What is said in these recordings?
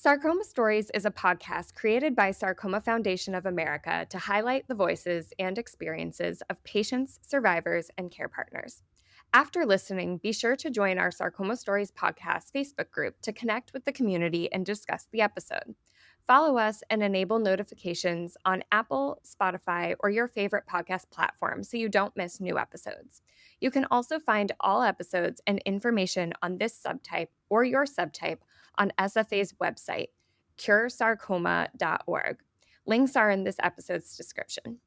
Sarcoma Stories is a podcast created by Sarcoma Foundation of America to highlight the voices and experiences of patients, survivors, and care partners. After listening, be sure to join our Sarcoma Stories podcast Facebook group to connect with the community and discuss the episode. Follow us and enable notifications on Apple, Spotify, or your favorite podcast platform so you don't miss new episodes. You can also find all episodes and information on this subtype or your subtype on SFA's website, curesarcoma.org. Links are in this episode's description.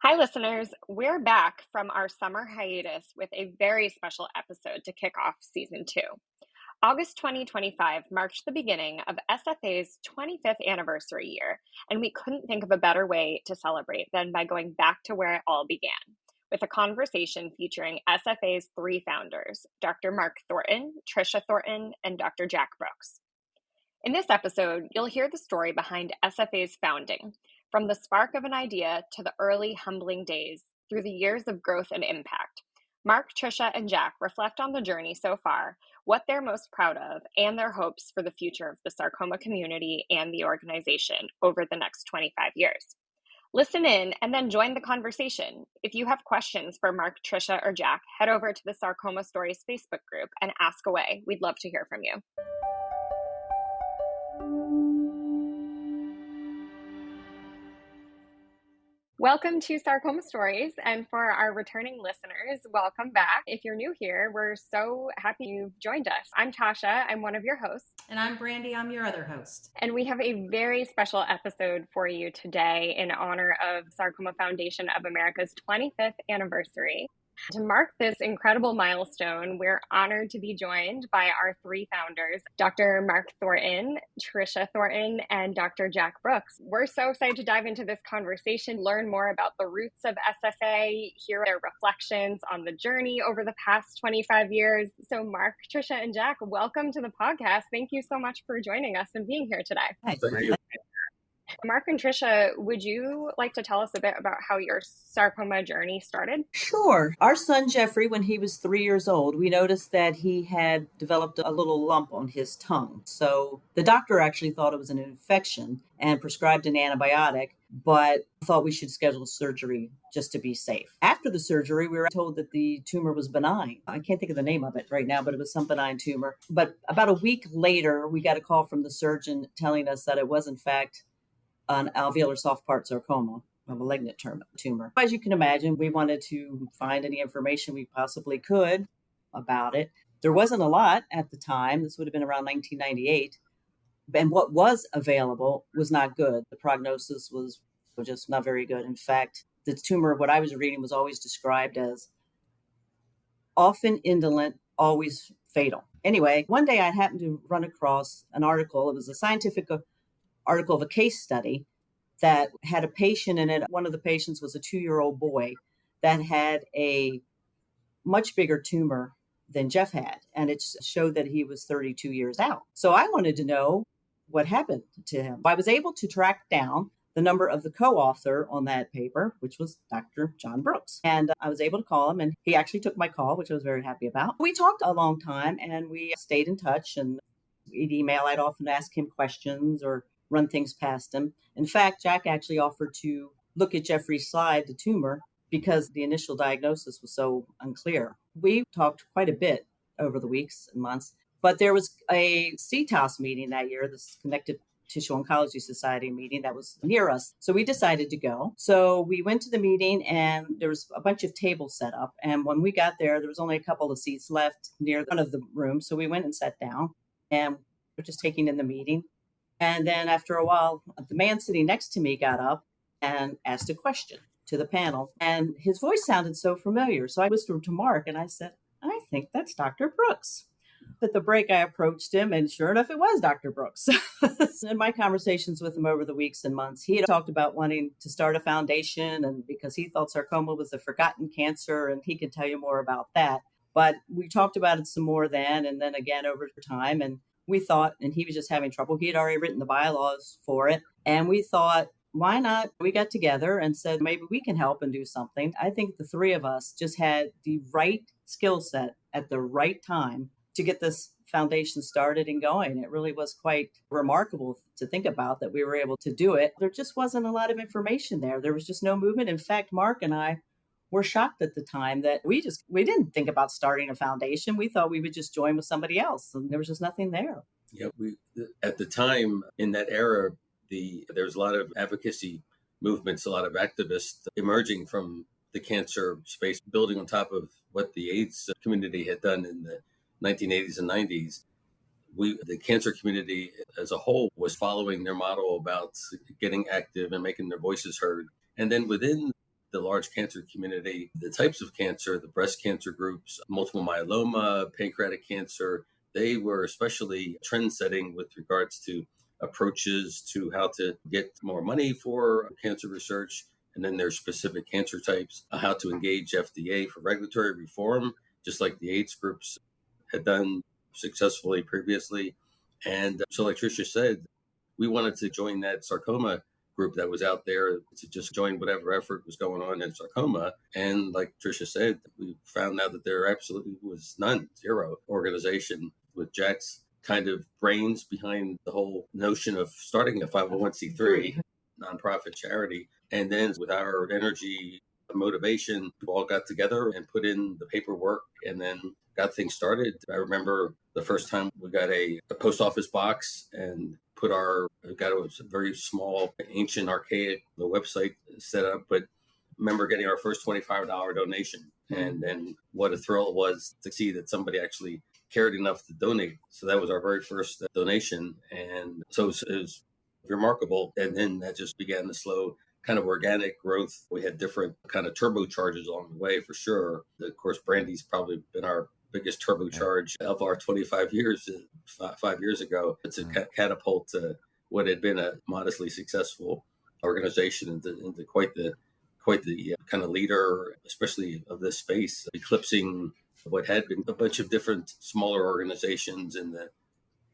Hi, listeners. We're back from our summer hiatus with a very special episode to kick off season 2. August 2025 marked the beginning of SFA's 25th anniversary year, and we couldn't think of a better way to celebrate than by going back to where it all began, with a conversation featuring SFA's 3 founders, Dr. Mark Thornton, Tricia Thornton, and Dr. Jack Brooks. In this episode, you'll hear the story behind SFA's founding, from the spark of an idea to the early humbling days through the years of growth and impact. Mark, Tricia, and Jack reflect on the journey so far, what they're most proud of, and their hopes for the future of the sarcoma community and the organization over the next 25 years. Listen in and then join the conversation. If you have questions for Mark, Tricia, or Jack, head over to the Sarcoma Stories Facebook group and ask away. We'd love to hear from you. Welcome to Sarcoma Stories, and for our returning listeners, welcome back. If you're new here, we're so happy you've joined us. I'm Tasha, I'm one of your hosts. And I'm Brandy, I'm your other host. And we have a very special episode for you today in honor of Sarcoma Foundation of America's 25th anniversary. To mark this incredible milestone, we're honored to be joined by our 3 founders, Dr. Mark Thornton, Tricia Thornton, and Dr. Jack Brooks. We're so excited to dive into this conversation, learn more about the roots of SFA, hear their reflections on the journey over the past 25 years. So Mark, Tricia, and Jack, welcome to the podcast. Thank you so much for joining us and being here today. Thank you. Mark and Tricia, would you like to tell us a bit about how your sarcoma journey started? Sure. Our son, Jeffrey, when he was 3 years old, we noticed that he had developed a little lump on his tongue. So the doctor actually thought it was an infection and prescribed an antibiotic, but thought we should schedule surgery just to be safe. After the surgery, we were told that the tumor was benign. I can't think of the name of it right now, but it was some benign tumor. But about a week later, we got a call from the surgeon telling us that it was, in fact, an alveolar soft part sarcoma, a malignant tumor. As you can imagine, we wanted to find any information we possibly could about it. There wasn't a lot at the time. This would have been around 1998. And what was available was not good. The prognosis was just not very good. In fact, the tumor, what I was reading, was always described as often indolent, always fatal. Anyway, one day I happened to run across an article. It was a scientific article of a case study that had a patient in it. One of the patients was a 2-year-old boy that had a much bigger tumor than Jeff had. And it showed that he was 32 years out. So I wanted to know what happened to him. I was able to track down the number of the co-author on that paper, which was Dr. John Brooks. And I was able to call him, and he actually took my call, which I was very happy about. We talked a long time, and we stayed in touch, and we'd email. I'd often ask him questions or run things past him. In fact, Jack actually offered to look at Jeffrey's slide, the tumor, because the initial diagnosis was so unclear. We talked quite a bit over the weeks and months, but there was a CTOS meeting that year, this Connective Tissue Oncology Society meeting that was near us. So we decided to go. So we went to the meeting, and there was a bunch of tables set up. And when we got there was only a couple of seats left near one of the rooms. So we went and sat down, and we're just taking in the meeting. And then after a while, the man sitting next to me got up and asked a question to the panel. And his voice sounded so familiar. So I whispered to Mark and I said, I think that's Dr. Brooks. At the break, I approached him, and sure enough, it was Dr. Brooks. In my conversations with him over the weeks and months, he had talked about wanting to start a foundation, and because he thought sarcoma was a forgotten cancer, and he could tell you more about that. But we talked about it some more then, and then again over time. And we thought, and he was just having trouble. He had already written the bylaws for it. And we thought, why not? We got together and said, maybe we can help and do something. I think the three of us just had the right skill set at the right time to get this foundation started and going. It really was quite remarkable to think about that we were able to do it. There just wasn't a lot of information there. There was just no movement. In fact, Mark and I were shocked at the time that we didn't think about starting a foundation. We thought we would just join with somebody else, and there was just nothing there. Yeah, we at the time in that era, there was a lot of advocacy movements, a lot of activists emerging from the cancer space, building on top of what the AIDS community had done in the 1980s and 90s. The cancer community as a whole was following their model about getting active and making their voices heard. And then within the large cancer community, the types of cancer, the breast cancer groups, multiple myeloma, pancreatic cancer, they were especially trend setting with regards to approaches to how to get more money for cancer research. And then there's specific cancer types, how to engage FDA for regulatory reform, just like the AIDS groups had done successfully previously. And so, like Tricia said, we wanted to join that sarcoma group that was out there, to just join whatever effort was going on in sarcoma. And like Tricia said, we found out that there absolutely was zero organization, with Jack's kind of brains behind the whole notion of starting a 501c3 nonprofit charity. And then with our energy, motivation, we all got together and put in the paperwork and then got things started. I remember the first time we got a post office box and got a very small, ancient, archaic the website set up, but remember getting our first $25 donation. And then what a thrill it was to see that somebody actually cared enough to donate. So that was our very first donation. And so it was remarkable. And then that just began the slow kind of organic growth. We had different kind of turbocharges along the way, for sure. Of course, Brandy's probably been our biggest turbocharge of our 25 years, 5 years ago. It's a catapult to what had been a modestly successful organization into quite the kind of leader, especially of this space, eclipsing what had been a bunch of different smaller organizations in the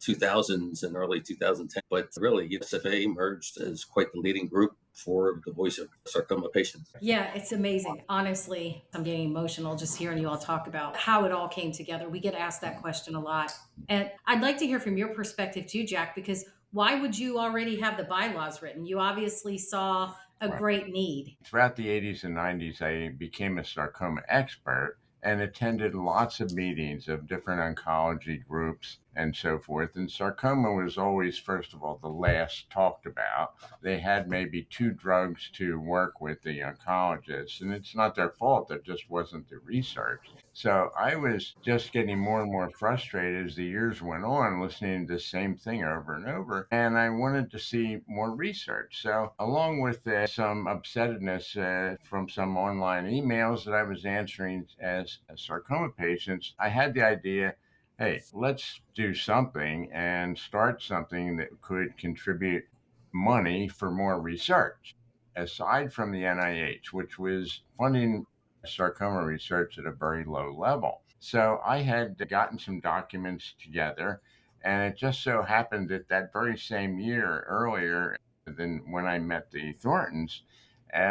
2000s and early 2010. But really, SFA emerged as quite the leading group for the voice of sarcoma patients. Yeah, it's amazing. Honestly, I'm getting emotional just hearing you all talk about how it all came together. We get asked that question a lot. And I'd like to hear from your perspective too, Jack, because why would you already have the bylaws written? You obviously saw a great need. Throughout the 80s and 90s, I became a sarcoma expert and attended lots of meetings of different oncology groups and so forth. And sarcoma was always, first of all, the last talked about. They had maybe 2 drugs to work with the oncologists, and it's not their fault. There just wasn't the research. So I was just getting more and more frustrated as the years went on, listening to the same thing over and over. And I wanted to see more research. So along with some upsetness from some online emails that I was answering as sarcoma patients, I had the idea, hey, let's do something and start something that could contribute money for more research, aside from the NIH, which was funding sarcoma research at a very low level. So I had gotten some documents together, and it just so happened that that very same year, earlier than when I met the Thorntons,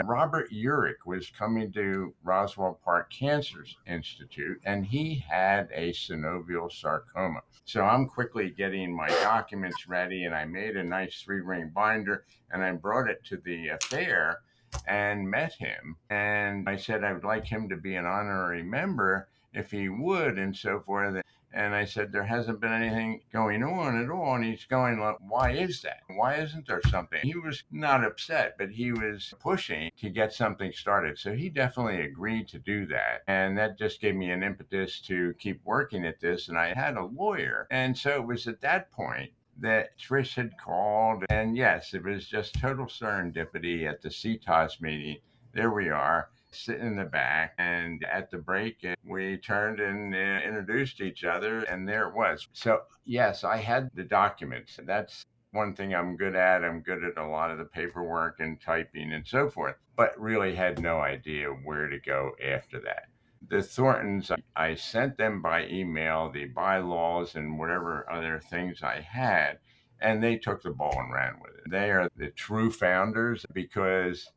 Robert Urich was coming to Roswell Park Cancer Institute, and he had a synovial sarcoma. So I'm quickly getting my documents ready, and I made a nice 3-ring binder, and I brought it to the fair and met him. And I said I would like him to be an honorary member if he would, and so forth. And I said, there hasn't been anything going on at all. And he's going, like, why is that? Why isn't there something? He was not upset, but he was pushing to get something started. So he definitely agreed to do that. And that just gave me an impetus to keep working at this. And I had a lawyer. And so it was at that point that Trish had called. And yes, it was just total serendipity at the CTOS meeting. There we are, sitting in the back, and at the break we turned and introduced each other, and there it was. So yes, I had the documents. That's one thing I'm good at. I'm good at a lot of the paperwork and typing and so forth, but really had no idea where to go after that. The Thorntons, I sent them by email the bylaws and whatever other things I had, and they took the ball and ran with it. They are the true founders, because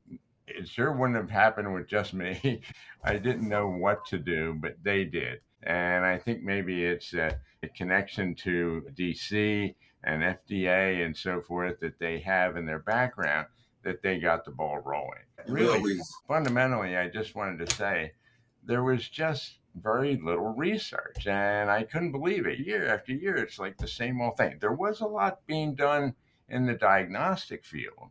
it sure wouldn't have happened with just me. I didn't know what to do, but they did. And I think maybe it's a connection to DC and FDA and so forth that they have in their background that they got the ball rolling. Really, fundamentally, I just wanted to say there was just very little research, and I couldn't believe it. Year after year, it's like the same old thing. There was a lot being done in the diagnostic field.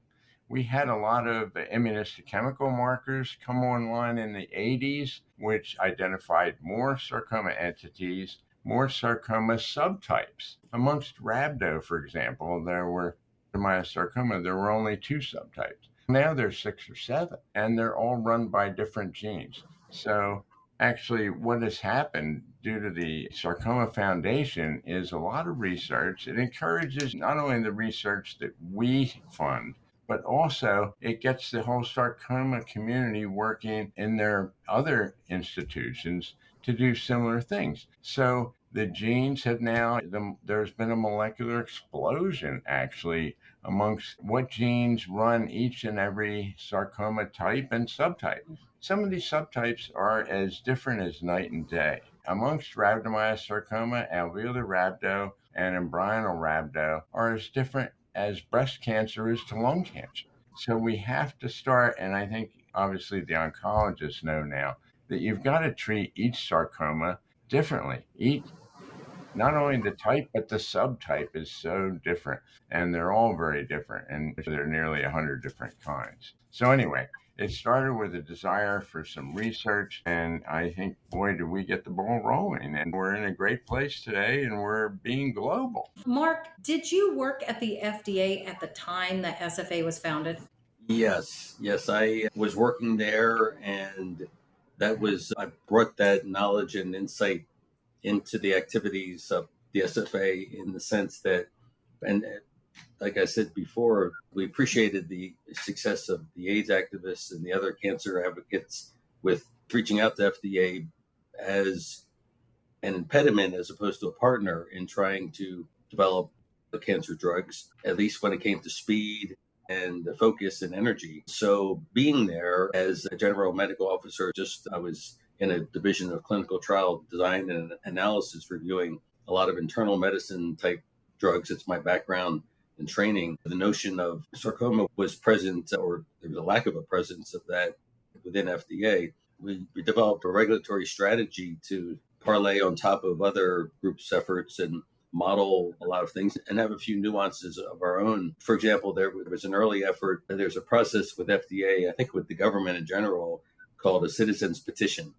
We had a lot of immunohistochemical markers come online in the 80s, which identified more sarcoma entities, more sarcoma subtypes. Amongst rhabdo, for example, there were myosarcoma, there were only 2 subtypes. Now there's 6 or 7, and they're all run by different genes. So actually, what has happened due to the Sarcoma Foundation is a lot of research. It encourages not only the research that we fund, but also it gets the whole sarcoma community working in their other institutions to do similar things. So the genes have now, there's been a molecular explosion actually amongst what genes run each and every sarcoma type and subtype. Some of these subtypes are as different as night and day. Amongst rhabdomyosarcoma, alveolar rhabdo, and embryonal rhabdo are as different as breast cancer is to lung cancer. So we have to start, and I think obviously the oncologists know now, that you've got to treat each sarcoma differently. Not only the type, but the subtype is so different, and they're all very different, and there are nearly 100 different kinds. So anyway, it started with a desire for some research, and I think, boy, did we get the ball rolling, and we're in a great place today, and we're being global. Mark, did you work at the FDA at the time that SFA was founded? Yes, I was working there, and I brought that knowledge and insight into the activities of the SFA, in the sense that, and like I said before, we appreciated the success of the AIDS activists and the other cancer advocates with reaching out to FDA as an impediment as opposed to a partner in trying to develop the cancer drugs, at least when it came to speed and the focus and energy. So being there as a general medical officer, I was in a division of clinical trial design and analysis, reviewing a lot of internal medicine type drugs. It's my background and training. The notion of sarcoma was present, or there was a lack of a presence of that within FDA. We developed a regulatory strategy to parlay on top of other groups' efforts and model a lot of things and have a few nuances of our own. For example, there was an early effort. There's a process with FDA, I think with the government in general, called a citizen's petition.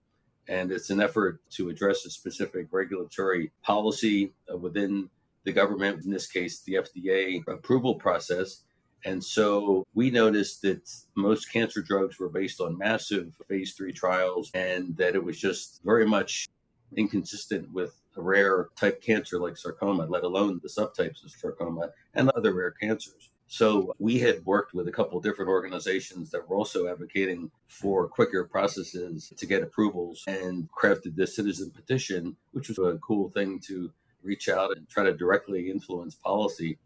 And it's an effort to address a specific regulatory policy within the government, in this case, the FDA approval process. And so we noticed that most cancer drugs were based on massive phase 3 trials, and that it was just very much inconsistent with a rare type cancer like sarcoma, let alone the subtypes of sarcoma and other rare cancers. So we had worked with a couple of different organizations that were also advocating for quicker processes to get approvals, and crafted this citizen petition, which was a cool thing to reach out and try to directly influence policy.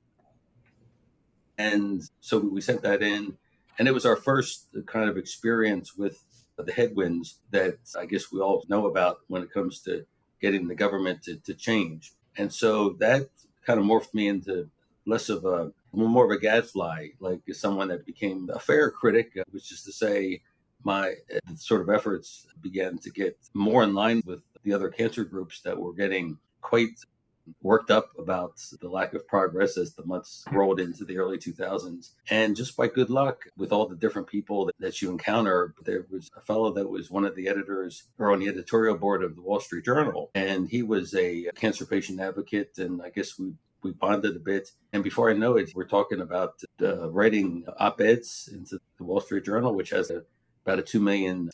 And so we sent that in, and it was our first kind of experience with the headwinds that I guess we all know about when it comes to getting the government to change. And so that kind of morphed me into more of a gadfly, like someone that became a fair critic, which is to say my sort of efforts began to get more in line with the other cancer groups that were getting quite worked up about the lack of progress as the months rolled into the early 2000s. And just by good luck, with all the different people that you encounter, there was a fellow that was one of the editors, or on the editorial board of the Wall Street Journal, and he was a cancer patient advocate, and I guess we bonded a bit. And before I know it, we're talking about writing op-eds into the Wall Street Journal, which has about a 2 million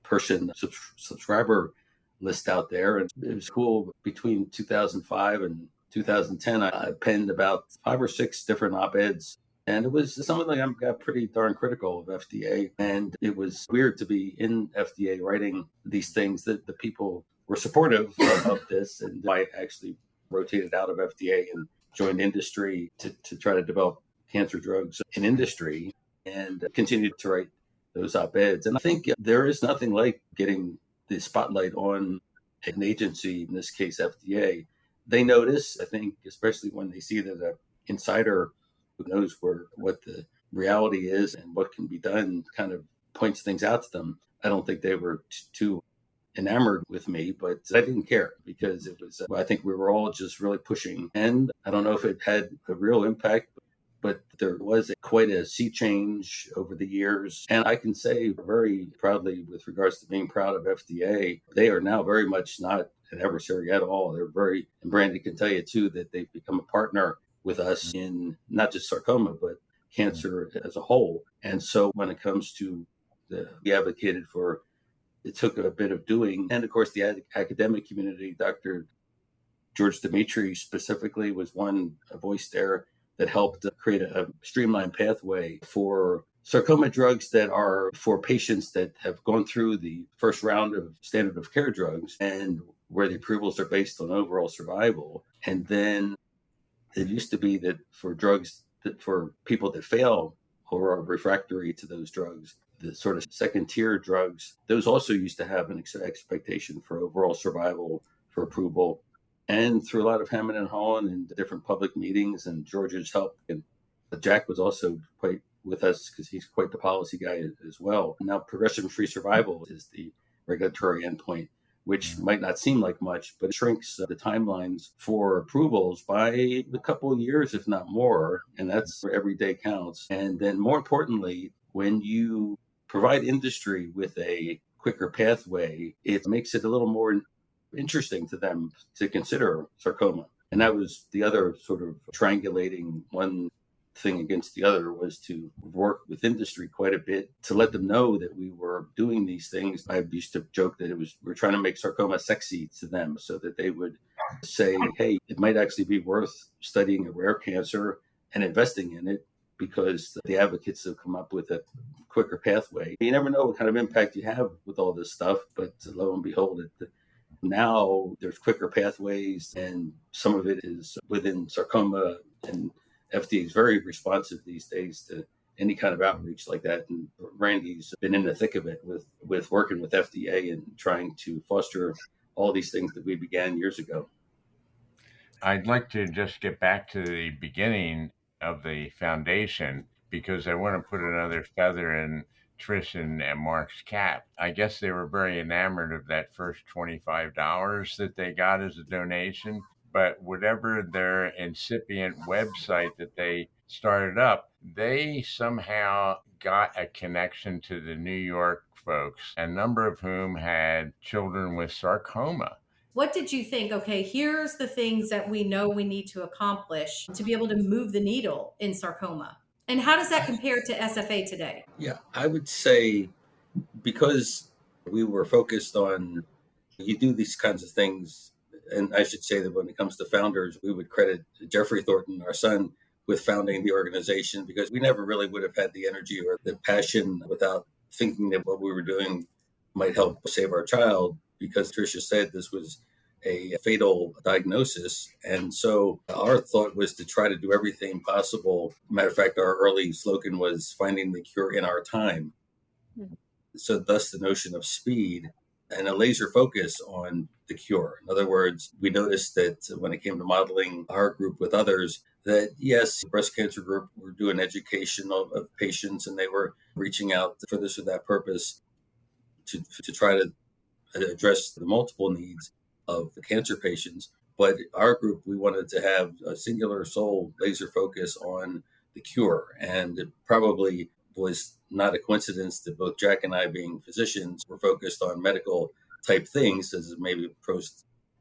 person subscriber list out there. And it was cool. Between 2005 and 2010, I penned about 5 or 6 different op-eds. And it was something I got pretty darn critical of FDA. And it was weird to be in FDA writing these things, that the people were supportive of this. And I actually rotated out of FDA and joined industry to try to develop cancer drugs in industry and continued to write those op-eds. And I think there is nothing like getting the spotlight on an agency, in this case, FDA. They notice, I think, especially when they see that an insider who knows what the reality is and what can be done kind of points things out to them. I don't think they were too enamored with me, but I didn't care because it was, I think we were all just really pushing. And I don't know if it had a real impact, but there was quite a sea change over the years. And I can say very proudly, with regards to being proud of FDA, they are now very much not an adversary at all. They're very, and Brandy can tell you too, that they've become a partner with us in not just sarcoma, but cancer as a whole. And so when it comes to we advocated for, it took a bit of doing. And of course, the academic community, Dr. George Dimitri specifically was one voice there that helped create a streamlined pathway for sarcoma drugs that are for patients that have gone through the first round of standard of care drugs and where the approvals are based on overall survival. And then it used to be that for drugs that for people that fail or are refractory to those drugs, the sort of second tier drugs, those also used to have an expectation for overall survival for approval. And through a lot of Hammond and Holland and different public meetings and George's help, and Jack was also quite with us because he's quite the policy guy as well. Now, progression-free survival is the regulatory endpoint, which might not seem like much, but it shrinks the timelines for approvals by a couple of years, if not more. And that's where every day counts. And then more importantly, when you provide industry with a quicker pathway, it makes it a little more interesting to them to consider sarcoma. And that was the other sort of triangulating one thing against the other, was to work with industry quite a bit to let them know that we were doing these things. I used to joke that we're trying to make sarcoma sexy to them so that they would say, hey, it might actually be worth studying a rare cancer and investing in it because the advocates have come up with a quicker pathway. You never know what kind of impact you have with all this stuff, but lo and behold, now there's quicker pathways, and some of it is within sarcoma, and FDA is very responsive these days to any kind of outreach like that. And Randy's been in the thick of it with working with FDA and trying to foster all these things that we began years ago. I'd like to just get back to the beginning of the foundation because I want to put another feather in Trish and Mark's cap. I guess they were very enamored of that first $25 that they got as a donation, but whatever their incipient website that they started up, they somehow got a connection to the New York folks, a number of whom had children with sarcoma. What did you think? Okay, here's the things that we know we need to accomplish to be able to move the needle in sarcoma. And how does that compare to SFA today? Yeah, I would say because we were focused on, you do these kinds of things, and I should say that when it comes to founders, we would credit Jeffrey Thornton, our son, with founding the organization, because we never really would have had the energy or the passion without thinking that what we were doing might help save our child, because Tricia said this was a fatal diagnosis. And so our thought was to try to do everything possible. Matter of fact, our early slogan was finding the cure in our time. Mm-hmm. So thus the notion of speed and a laser focus on the cure. In other words, we noticed that when it came to modeling our group with others, that yes, the breast cancer group were doing education of patients, and they were reaching out for this or that purpose to try to address the multiple needs of the cancer patients. But our group, we wanted to have a singular sole laser focus on the cure. And it probably was not a coincidence that both Jack and I, being physicians, were focused on medical type things, as maybe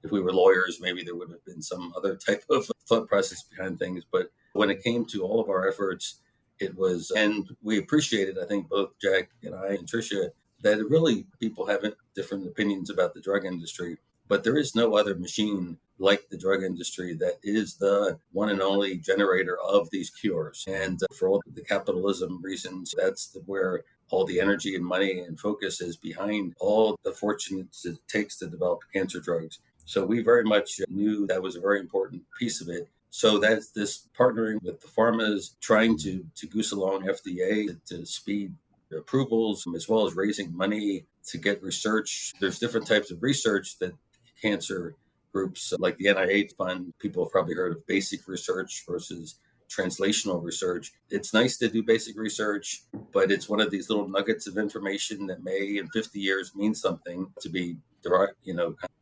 if we were lawyers, maybe there would have been some other type of thought process behind things. But when it came to all of our efforts, it was, and we appreciated, I think both Jack and I and Tricia, that really people have different opinions about the drug industry, but there is no other machine like the drug industry that is the one and only generator of these cures. And for all the capitalism reasons, that's where all the energy and money and focus is behind all the fortunes it takes to develop cancer drugs. So we very much knew that was a very important piece of it. So that's this partnering with the pharmas, trying to goose along FDA to speed approvals, as well as raising money to get research. There's different types of research that cancer groups like the NIH fund. People have probably heard of basic research versus translational research. It's nice to do basic research, but it's one of these little nuggets of information that may in 50 years mean something, to be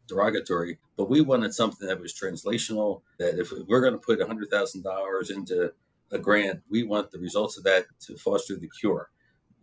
derogatory. But we wanted something that was translational, that if we're going to put $100,000 into a grant, we want the results of that to foster the cure.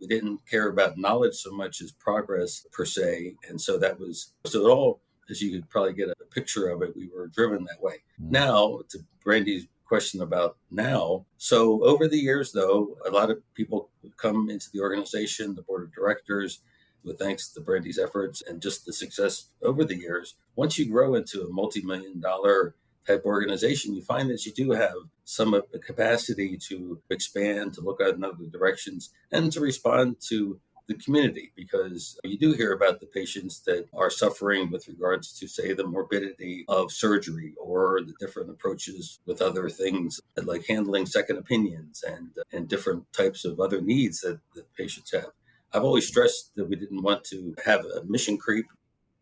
We didn't care about knowledge so much as progress per se. And so it all, as you could probably get a picture of it, we were driven that way. Now, to Brandy's question about now. So over the years, though, a lot of people come into the organization, the board of directors, with thanks to Brandy's efforts and just the success over the years. Once you grow into a multi-million-dollar type organization, you find that you do have some of the capacity to expand, to look out in other directions, and to respond to the community, because you do hear about the patients that are suffering with regards to, say, the morbidity of surgery or the different approaches with other things like handling second opinions and different types of other needs that patients have. I've always stressed that we didn't want to have a mission creep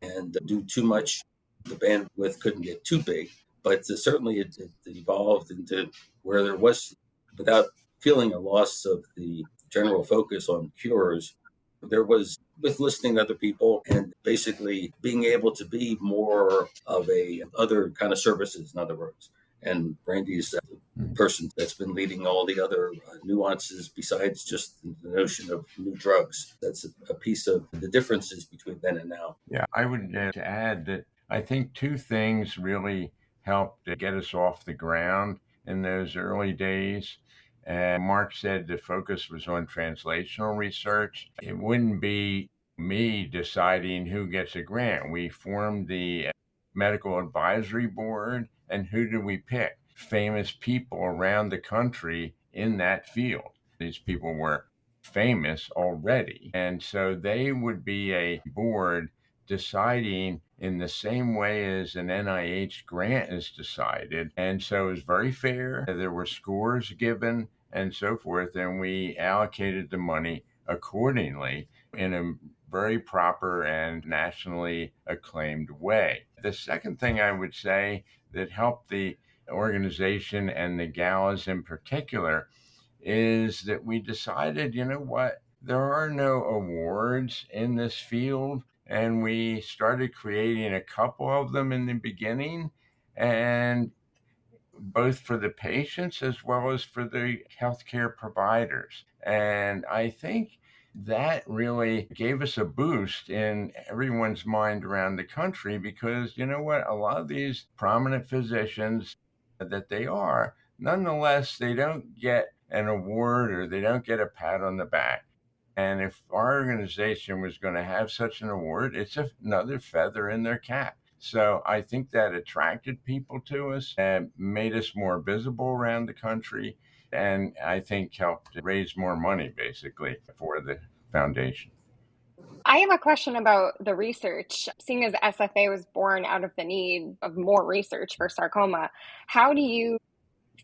and do too much. The bandwidth couldn't get too big, but certainly it evolved into where there was, without feeling a loss of the general focus on cures, there was, with listening to other people and basically being able to be more of a other kind of services, in other words. And Brandy's the person that's been leading all the other nuances besides just the notion of new drugs. That's a piece of the differences between then and now. Yeah, I would add that I think two things really helped to get us off the ground in those early days. And Mark said the focus was on translational research. It wouldn't be me deciding who gets a grant. We formed the medical advisory board, and who did we pick? Famous people around the country in that field. These people were famous already, and so they would be a board deciding in the same way as an NIH grant is decided. And so it was very fair. There were scores given and so forth, and we allocated the money accordingly in a very proper and nationally acclaimed way. The second thing I would say that helped the organization and the galas in particular is that we decided, you know what, there are no awards in this field. And we started creating a couple of them in the beginning, and both for the patients as well as for the healthcare providers. And I think that really gave us a boost in everyone's mind around the country, because you know what? A lot of these prominent physicians that they are, nonetheless, they don't get an award or they don't get a pat on the back. And if our organization was going to have such an award, it's another feather in their cap. So I think that attracted people to us and made us more visible around the country, and I think helped raise more money basically for the foundation. I have a question about the research. Seeing as SFA was born out of the need of more research for sarcoma, how do you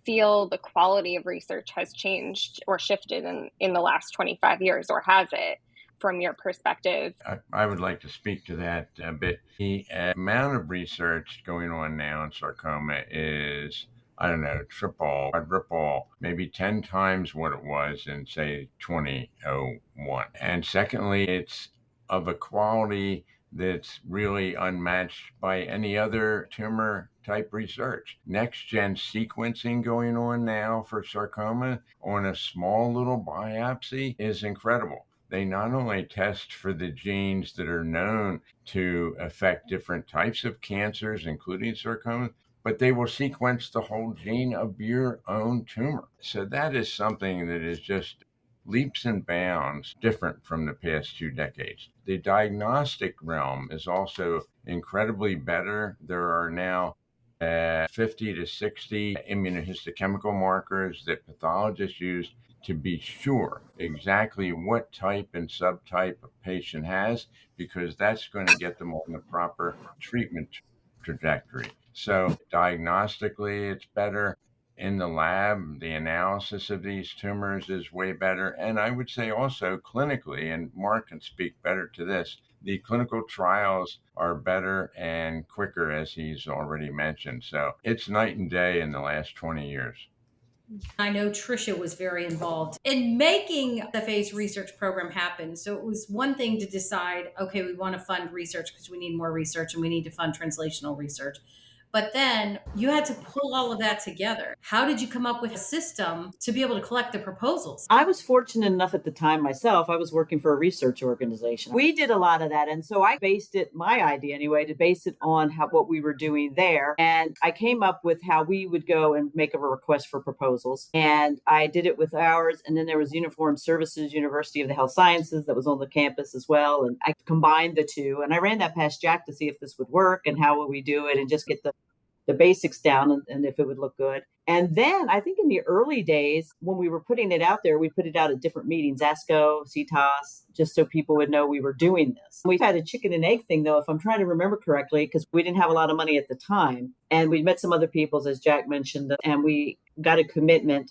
feel the quality of research has changed or shifted in the last 25 years, or has it, from your perspective? I would like to speak to that a bit. The amount of research going on now in sarcoma is, I don't know, triple, quadruple, maybe 10 times what it was in, say, 2001. And secondly, it's of a quality that's really unmatched by any other tumor type research. Next gen sequencing going on now for sarcoma on a small little biopsy is incredible. They not only test for the genes that are known to affect different types of cancers, including sarcoma, but they will sequence the whole gene of your own tumor. So that is something that is just leaps and bounds different from the past 2 decades. The diagnostic realm is also incredibly better. There are now 50 to 60 immunohistochemical markers that pathologists use to be sure exactly what type and subtype a patient has, because that's going to get them on the proper treatment trajectory. So diagnostically, it's better. in the lab, the analysis of these tumors is way better. And I would say also clinically, and Mark can speak better to this, the clinical trials are better and quicker, as he's already mentioned. So it's night and day in the last 20 years. I know Tricia was very involved in making SFA's research program happen. So it was one thing to decide, okay, we want to fund research because we need more research and we need to fund translational research. But then you had to pull all of that together. How did you come up with a system to be able to collect the proposals? I was fortunate enough at the time myself, I was working for a research organization. We did a lot of that. And so I based it, my idea anyway, to base it on what we were doing there. And I came up with how we would go and make a request for proposals. And I did it with ours. And then there was Uniformed Services University of the Health Sciences that was on the campus as well. And I combined the two. And I ran that past Jack to see if this would work and how would we do it and just get the basics down and if it would look good. And then I think in the early days, when we were putting it out there, we put it out at different meetings, ASCO, CTOS, just so people would know we were doing this. We've had a chicken and egg thing, though, if I'm trying to remember correctly, because we didn't have a lot of money at the time. And we met some other people, as Jack mentioned, and we got a commitment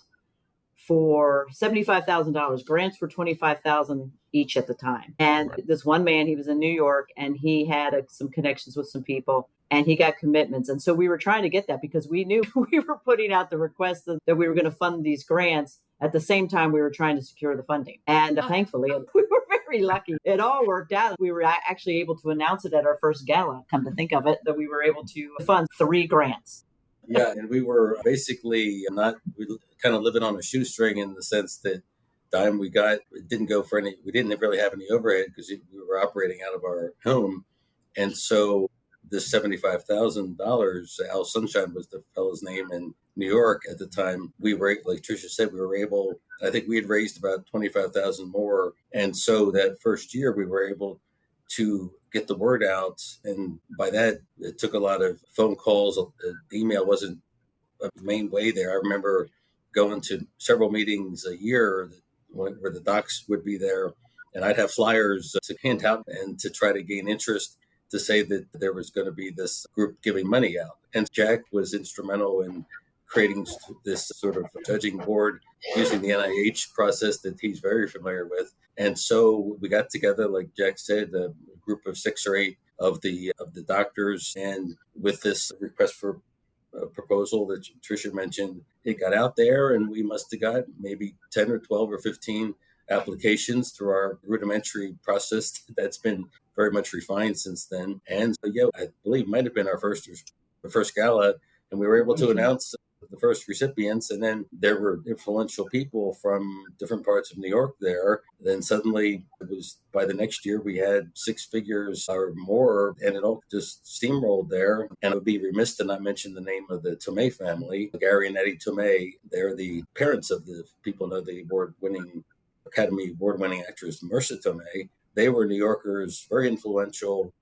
for $75,000, grants for $25,000 each at the time. And this one man, he was in New York, and he had some connections with some people, and he got commitments. And so we were trying to get that because we knew we were putting out the request that we were going to fund these grants. At the same time, we were trying to secure the funding. And thankfully, we were very lucky. It all worked out. We were actually able to announce it at our first gala, come to think of it, that we were able to fund 3 grants. Yeah, and we were basically we kind of living on a shoestring in the sense that the time we got, it didn't go for we didn't really have any overhead because we were operating out of our home. And so this $75,000, Al Sunshine was the fellow's name in New York at the time. We were, like Tricia said, I think we had raised about 25,000 more. And so that first year we were able to get the word out. And by that, it took a lot of phone calls. Email wasn't a main way there. I remember going to several meetings a year where the docs would be there, and I'd have flyers to hand out and to try to gain interest, to say that there was going to be this group giving money out. And Jack was instrumental in creating this sort of judging board using the NIH process that he's very familiar with. And so we got together, like Jack said, a group of 6 or 8 of the doctors, and with this request for a proposal that Tricia mentioned, it got out there, and we must have got maybe 10 or 12 or 15 applications through our rudimentary process that's been very much refined since then. And so, yeah, I believe it might have been our first gala, and we were able to announce the first recipients, and then there were influential people from different parts of New York there. Then suddenly, it was by the next year, we had 6 figures or more, and it all just steamrolled there. And it would be remiss to not mention the name of the Tomei family. Gary and Eddie Tomei, they're the parents of the people know the Academy Award-winning actress Marissa Tomei. They were New Yorkers, very influential.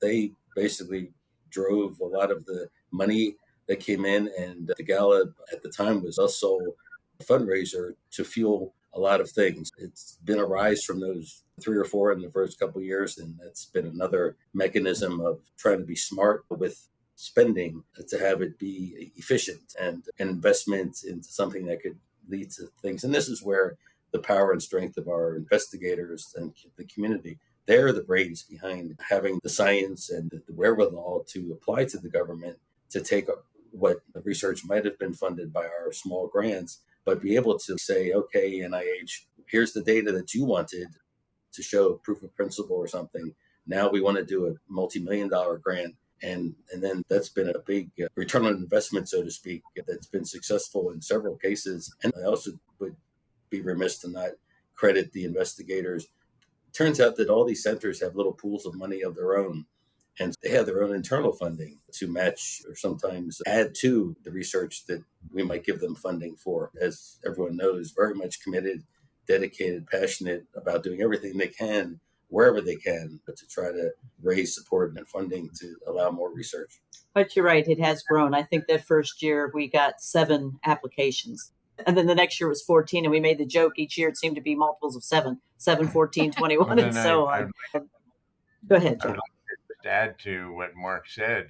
They basically drove a lot of the money that came in, and the gala at the time was also a fundraiser to fuel a lot of things. It's been a rise from those 3 or 4 in the first couple of years, and that's been another mechanism of trying to be smart with spending, to have it be efficient and an investment into something that could lead to things. And this is where the power and strength of our investigators and the community, they're the brains behind having the science and the wherewithal to apply to the government to take what the research might have been funded by our small grants, but be able to say, okay, NIH, here's the data that you wanted to show proof of principle or something. Now we want to do a multi-million-dollar grant. And then that's been a big return on investment, so to speak, that's been successful in several cases. And I also would be remiss to not credit the investigators. Turns out that all these centers have little pools of money of their own, and they have their own internal funding to match or sometimes add to the research that we might give them funding for. As everyone knows, very much committed, dedicated, passionate about doing everything they can, wherever they can, but to try to raise support and funding to allow more research. But you're right, it has grown. I think that first year we got 7 applications. And then the next year was 14, and we made the joke each year it seemed to be multiples of 7, 14, 21, and so on. Go ahead, John. I'd like to add to what Mark said.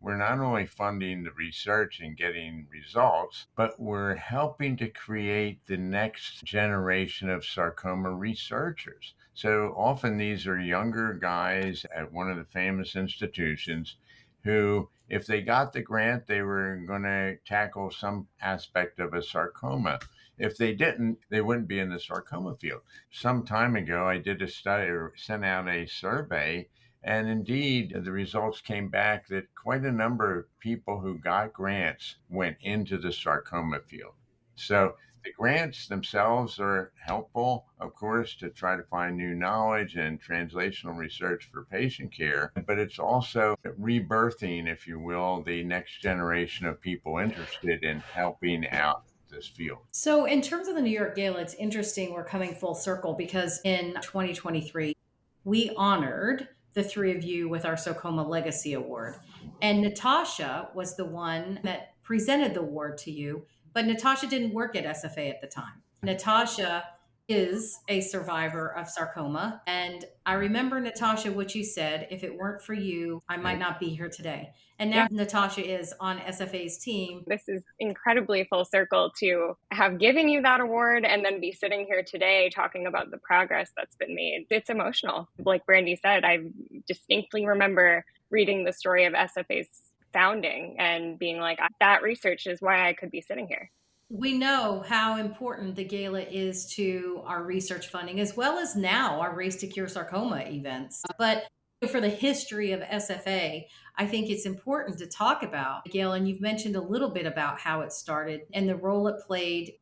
we're not only funding the research and getting results, but we're helping to create the next generation of sarcoma researchers. So often these are younger guys at one of the famous institutions who, if they got the grant, they were going to tackle some aspect of a sarcoma. If they didn't, they wouldn't be in the sarcoma field. Some time ago, I did a study or sent out a survey, and indeed, the results came back that quite a number of people who got grants went into the sarcoma field. So the grants themselves are helpful, of course, to try to find new knowledge and translational research for patient care, but it's also rebirthing, if you will, the next generation of people interested in helping out this field. So, in terms of the New York Gala, it's interesting we're coming full circle because in 2023, we honored the three of you with our Sarcoma Legacy Award. And Natasha was the one that presented the award to you, but Natasha didn't work at SFA at the time. Natasha is a survivor of sarcoma. And I remember, Natasha, what you said, if it weren't for you, I might not be here today. And now Natasha is on SFA's team. This is incredibly full circle to have given you that award and then be sitting here today talking about the progress that's been made. It's emotional. Like Brandy said, I distinctly remember reading the story of SFA's founding and being like, that research is why I could be sitting here. We know how important the gala is to our research funding, as well as now our Race to Cure Sarcoma events. But for the history of SFA, I think it's important to talk about the gala. And you've mentioned a little bit about how it started and the role it played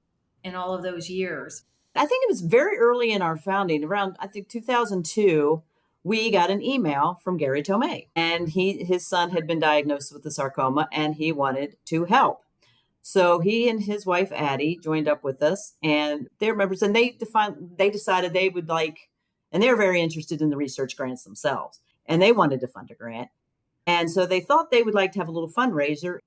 in all of those years. I think it was very early in our founding, around, I think, 2002. We got an email from Gary Tomei, and his son had been diagnosed with the sarcoma, and he wanted to help. So he and his wife, Addie, joined up with us, and they're members, and they decided they would like, and they're very interested in the research grants themselves, and they wanted to fund a grant. And so they thought they would like to have a little fundraiser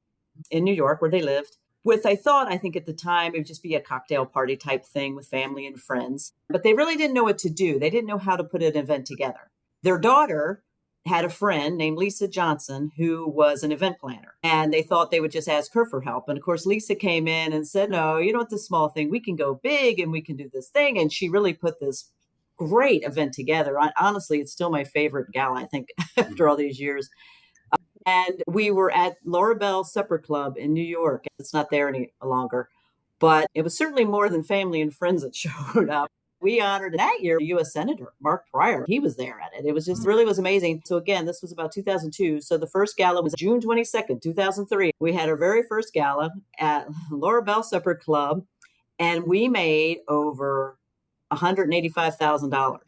in New York where they lived with, I think at the time, it would just be a cocktail party type thing with family and friends. But they really didn't know what to do. They didn't know how to put an event together. Their daughter had a friend named Lisa Johnson who was an event planner, and they thought they would just ask her for help. And of course, Lisa came in and said, no, you know what, this small thing, we can go big and we can do this thing. And she really put this great event together. Honestly, it's still my favorite gala, I think, after all these years. And we were at Laura Bell Supper Club in New York. It's not there any longer, but it was certainly more than family and friends that showed up. We honored that year U.S. Senator Mark Pryor. He was there at it. It was just really was amazing. So again, this was about 2002. So the first gala was June 22nd, 2003. We had our very first gala at Laura Bell Supper Club, and we made over $185,000.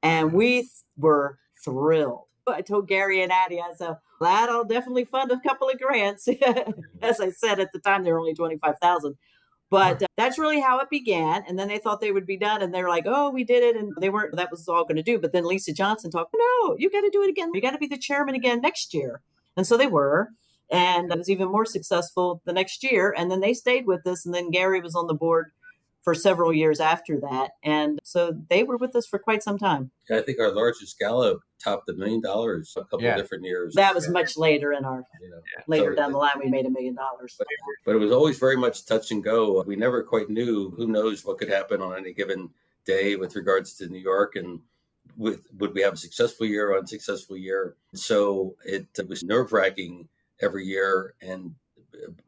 And we were thrilled. I told Gary and Addie, I said, that'll definitely fund a couple of grants. As I said, at the time, they were only $25,000. But that's really how it began. And then they thought they would be done. And they're like, oh, we did it. And they weren't, that was all going to do. But then Lisa Johnson talked, no, you got to do it again. You got to be the chairman again next year. And so they were. And it was even more successful the next year. And then they stayed with us. And then Gary was on the board for several years after that. And so they were with us for quite some time. Yeah, I think our largest gala topped $1 million a couple of different years. That was much later in our, later down the line, we made $1 million. But it was always very much touch and go. We never quite knew, who knows what could happen on any given day with regards to New York, and would we have a successful year or unsuccessful year. So it was nerve-wracking every year. And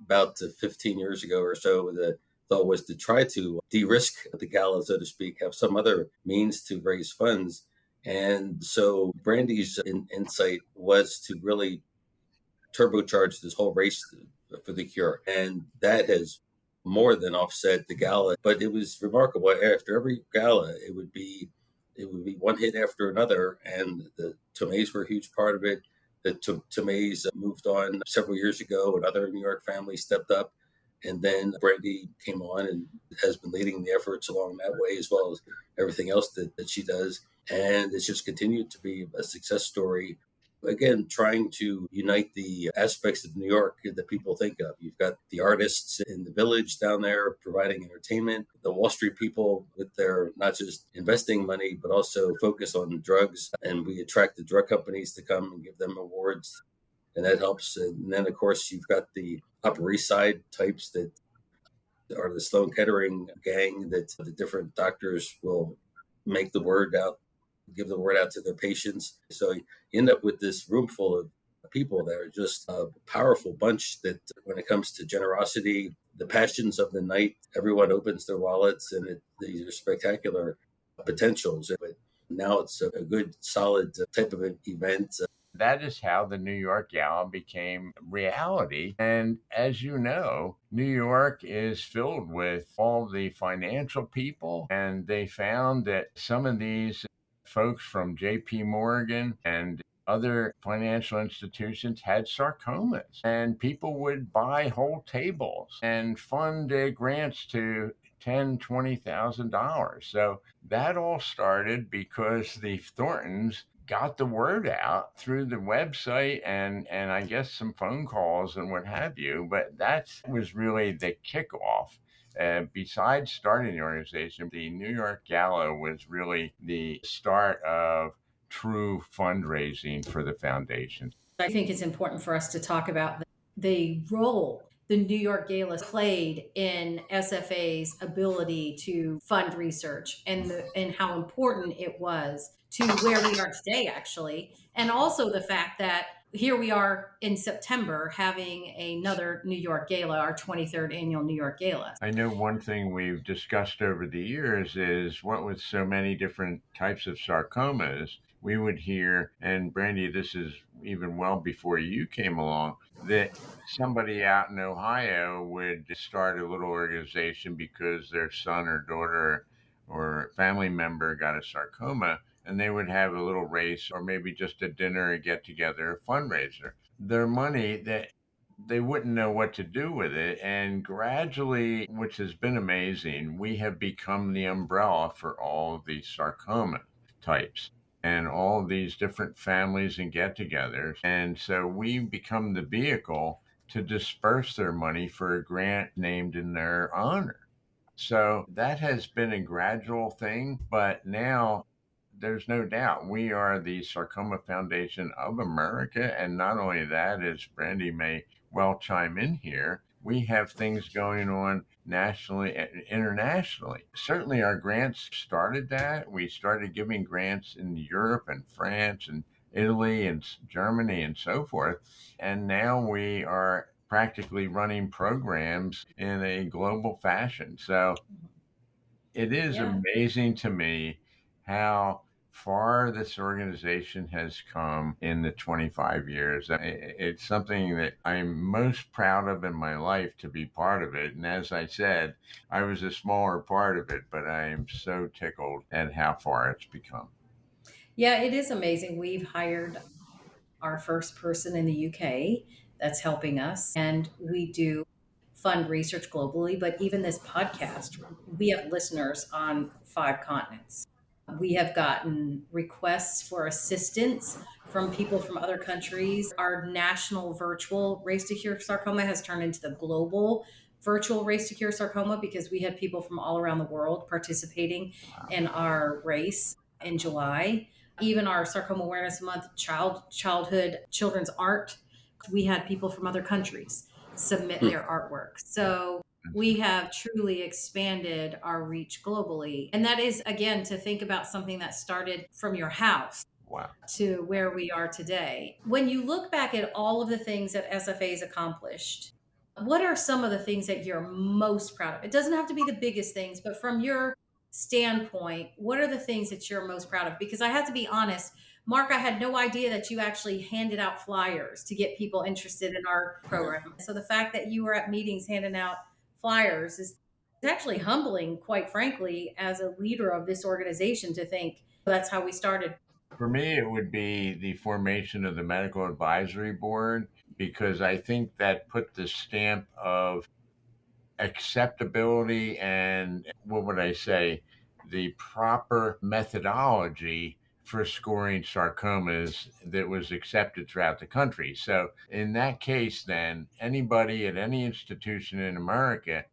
about 15 years ago or so, the thought was to try to de-risk the gala, so to speak, have some other means to raise funds. And so Brandy's insight was to really turbocharge this whole race for the cure. And that has more than offset the gala. But it was remarkable. After every gala, it would be one hit after another. And the Tomeys were a huge part of it. The Tomeys moved on several years ago. Another New York family stepped up. And then Brandy came on and has been leading the efforts along that way, as well as everything else that she does. And it's just continued to be a success story. Again, trying to unite the aspects of New York that people think of. You've got the artists in the village down there providing entertainment, the Wall Street people with their not just investing money, but also focus on drugs. And we attract the drug companies to come and give them awards. and that helps. And then, of course, you've got the Upper East Side types that are the Sloan Kettering gang that the different doctors will make the word out, give the word out to their patients. So you end up with this room full of people that are just a powerful bunch that when it comes to generosity, the passions of the night, everyone opens their wallets and these are spectacular potentials. But now it's a good, solid type of an event. That is how the New York Gala became reality. And as you know, New York is filled with all the financial people. And they found that some of these folks from JP Morgan and other financial institutions had sarcomas, and people would buy whole tables and fund grants to $10,000, $20,000. So that all started because the Thorntons got the word out through the website and I guess some phone calls and what have you. But that was really the kickoff. Besides starting the organization, the New York Gala was really the start of true fundraising for the foundation. I think it's important for us to talk about the role the New York Gala played in SFA's ability to fund research and how important it was to where we are today, actually. And also the fact that here we are in September having another New York Gala, our 23rd annual New York Gala. I know one thing we've discussed over the years is what with so many different types of sarcomas, we would hear, and Brandy, this is even well before you came along, that somebody out in Ohio would start a little organization because their son or daughter or family member got a sarcoma, and they would have a little race or maybe just a dinner, a get together, a fundraiser. Their money that they wouldn't know what to do with it. And gradually, which has been amazing, we have become the umbrella for all these sarcoma types and all these different families and get togethers. And so we become the vehicle to disperse their money for a grant named in their honor. So that has been a gradual thing, but now there's no doubt we are the Sarcoma Foundation of America. And not only that, as Brandy may well chime in here, we have things going on nationally and internationally. Certainly, our grants started that. We started giving grants in Europe and France and Italy and Germany and so forth. And now we are practically running programs in a global fashion. So it is amazing to me how far this organization has come in the 25 years. It's something that I'm most proud of in my life to be part of it. And as I said, I was a smaller part of it, but I am so tickled at how far it's become. Yeah, it is amazing. We've hired our first person in the UK that's helping us, and we do fund research globally. But even this podcast, we have listeners on 5 continents. We have gotten requests for assistance from people from other countries. Our national virtual Race to Cure Sarcoma has turned into the global virtual Race to Cure Sarcoma because we had people from all around the world participating in our race in July. Even our Sarcoma Awareness Month childhood children's art, we had people from other countries submit their artwork. So we have truly expanded our reach globally. And that is, again, to think about something that started from your house to where we are today. When you look back at all of the things that SFA has accomplished, what are some of the things that you're most proud of? It doesn't have to be the biggest things, but from your standpoint, what are the things that you're most proud of? Because I have to be honest, Mark, I had no idea that you actually handed out flyers to get people interested in our program. So the fact that you were at meetings handing out flyers is actually humbling, quite frankly, as a leader of this organization to think that's how we started. For me, it would be the formation of the Medical Advisory Board, because I think that put the stamp of acceptability and, what would I say, the proper methodology for scoring sarcomas that was accepted throughout the country. So in that case, then anybody at any institution in America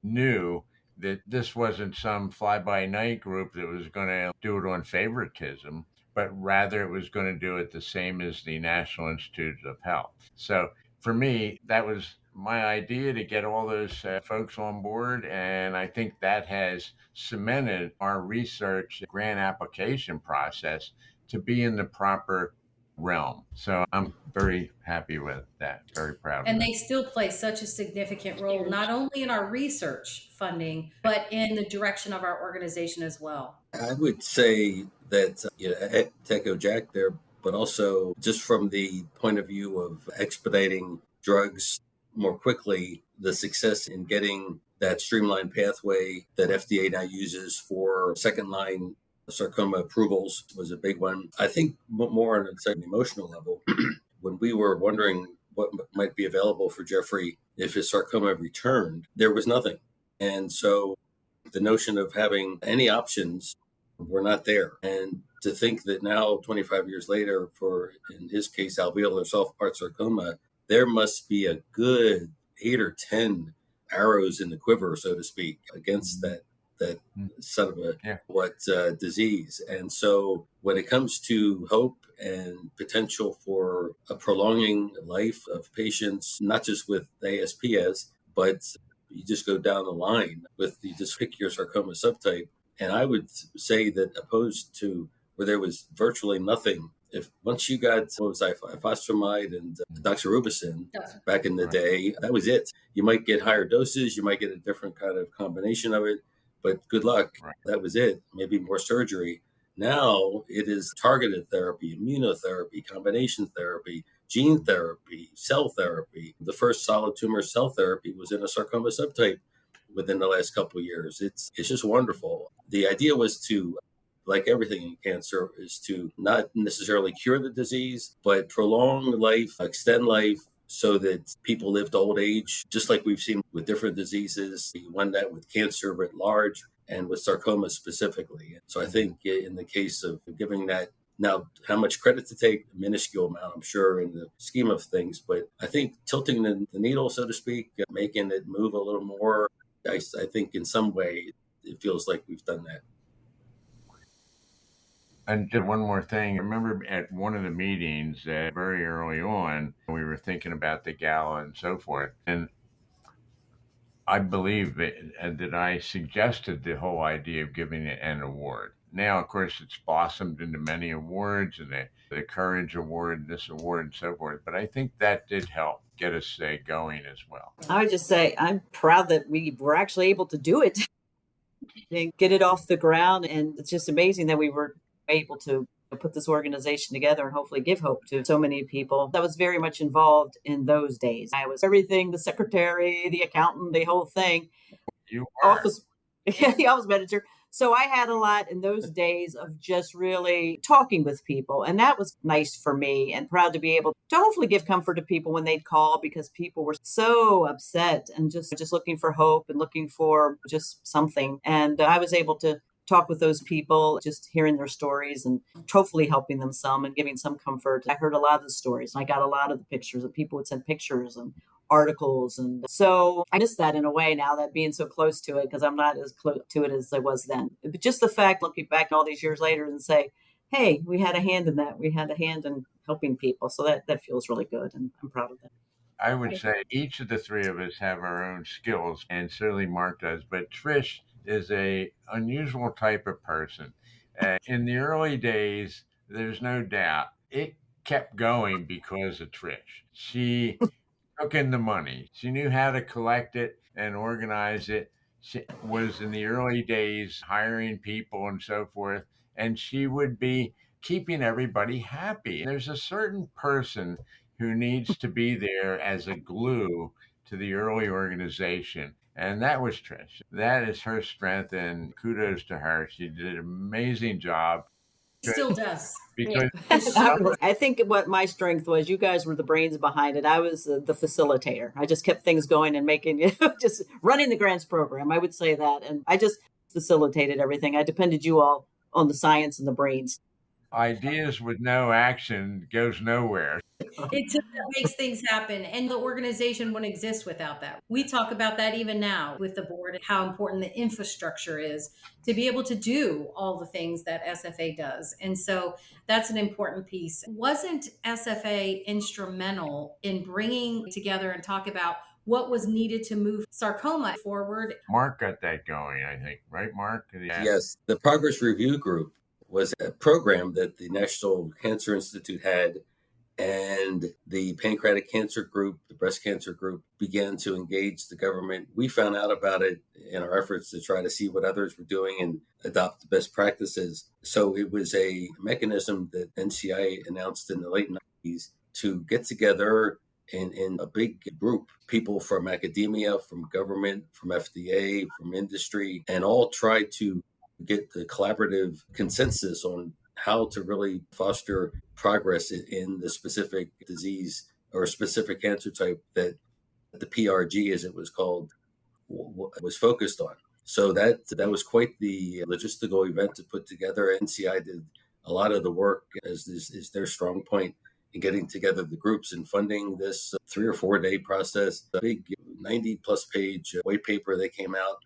knew that this wasn't some fly-by-night group that was going to do it on favoritism, but rather it was going to do it the same as the National Institute of Health. So for me, that was my idea to get all those folks on board. And I think that has cemented our research grant application process to be in the proper realm. So I'm very happy with that, very proud of And that. they still play such a significant role, not only in our research funding, but in the direction of our organization as well. I would say that, to echo Jack there, but also just from the point of view of expediting drugs more quickly, the success in getting that streamlined pathway that FDA now uses for second line sarcoma approvals was a big one. I think more on an emotional level, when we were wondering what might be available for Jeffrey if his sarcoma returned, there was nothing. And so the notion of having any options were not there. And to think that now, 25 years later, for, in his case, alveolar soft part sarcoma, there must be a good 8 or 10 arrows in the quiver, so to speak, against that son of a disease. And so when it comes to hope and potential for a prolonging life of patients, not just with ASPS, but you just go down the line with you just pick your sarcoma subtype. And I would say that opposed to where there was virtually nothing, if once you got ifosfamide and doxorubicin back in the day, that was it. You might get higher doses, you might get a different kind of combination of it, but good luck. Right. That was it. Maybe more surgery. Now it is targeted therapy, immunotherapy, combination therapy, gene therapy, cell therapy. The first solid tumor cell therapy was in a sarcoma subtype within the last couple of years. It's just wonderful. The idea was to, like everything in cancer, is to not necessarily cure the disease, but prolong life, extend life, so that people live to old age, just like we've seen with different diseases. We won that with cancer writ large and with sarcoma specifically. So I think in the case of giving that, now how much credit to take, a minuscule amount, I'm sure, in the scheme of things, but I think tilting the needle, so to speak, making it move a little more, I think in some way it feels like we've done that. And just one more thing. I remember at one of the meetings very early on, we were thinking about the gala and so forth. And I believe that I suggested the whole idea of giving it an award. Now, of course, it's blossomed into many awards and the Courage Award, this award, and so forth. But I think that did help get us going as well. I would just say I'm proud that we were actually able to do it and get it off the ground. And it's just amazing that we were able to put this organization together and hopefully give hope to so many people. That was very much involved in those days. I was everything, the secretary, the accountant, the whole thing. You were. The office manager. So I had a lot in those days of just really talking with people. And that was nice for me, and proud to be able to hopefully give comfort to people when they'd call, because people were so upset and just looking for hope and looking for just something. And I was able to talk with those people, just hearing their stories and hopefully helping them some and giving some comfort. I heard a lot of the stories. I got a lot of the pictures, and people would send pictures and articles. And so I miss that in a way now, that being so close to it, because I'm not as close to it as I was then. But just the fact, looking back all these years later and say, hey, we had a hand in that. We had a hand in helping people. So that feels really good. And I'm proud of that. I would say each of the three of us have our own skills, and certainly Mark does. But Trish is a unusual type of person. In the early days, there's no doubt it kept going because of Trish. She took in the money. She knew how to collect it and organize it. She was in the early days hiring people and so forth, and she would be keeping everybody happy. There's a certain person who needs to be there as a glue to the early organization. And that was Trish. That is her strength, and kudos to her. She did an amazing job. Still does. Because I think what my strength was, you guys were the brains behind it. I was the facilitator. I just kept things going and making, just running the grants program. I would say that. And I just facilitated everything. I depended you all on the science and the brains. Ideas with no action goes nowhere. It just makes things happen. And the organization wouldn't exist without that. We talk about that even now with the board and how important the infrastructure is to be able to do all the things that SFA does. And so that's an important piece. Wasn't SFA instrumental in bringing together and talk about what was needed to move sarcoma forward? Mark got that going, I think, right, Mark? Yeah. Yes, the Progress Review Group was a program that the National Cancer Institute had, and the pancreatic cancer group, the breast cancer group, began to engage the government. We found out about it in our efforts to try to see what others were doing and adopt the best practices. So it was a mechanism that NCI announced in the late 90s to get together in a big group, people from academia, from government, from FDA, from industry, and all try to get the collaborative consensus on how to really foster progress in the specific disease or specific cancer type that the PRG, as it was called, was focused on. So that was quite the logistical event to put together. NCI did a lot of the work, as is their strong point, in getting together the groups and funding this 3 or 4 day process. A big 90 plus page white paper that came out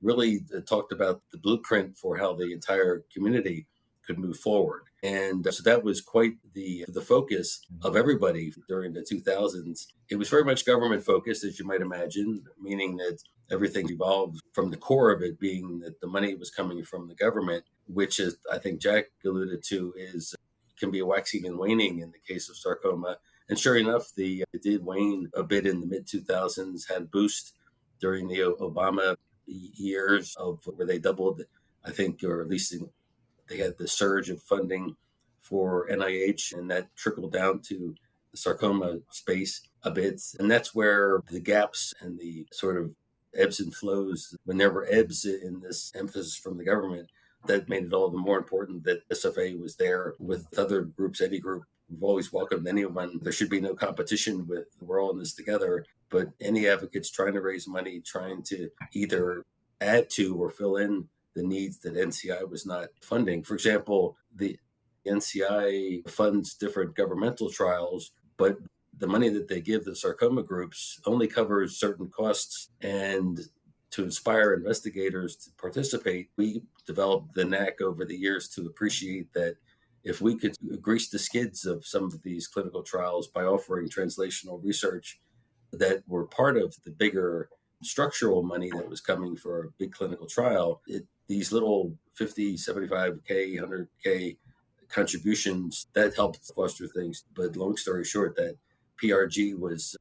really talked about the blueprint for how the entire community could move forward. And so that was quite the focus of everybody during the 2000s. It was very much government focused, as you might imagine, meaning that everything evolved from the core of it being that the money was coming from the government, which is, I think Jack alluded to, is can be waxing and waning in the case of sarcoma. And sure enough, it did wane a bit in the mid 2000s, had a boost during the Obama years of where they doubled, I think, or at least they had the surge of funding for NIH, and that trickled down to the sarcoma space a bit. And that's where the gaps and the sort of ebbs and flows, when there were ebbs in this emphasis from the government, that made it all the more important that SFA was there with other groups, any group. We've always welcomed anyone. There should be no competition with, we're all in this together. But any advocates trying to raise money, trying to either add to or fill in the needs that NCI was not funding. For example, the NCI funds different governmental trials, but the money that they give the sarcoma groups only covers certain costs. And to inspire investigators to participate, we developed the knack over the years to appreciate that if we could grease the skids of some of these clinical trials by offering translational research that were part of the bigger structural money that was coming for a big clinical trial, these little 50, 75K, 100K contributions, that helped foster things. But long story short, that PRG was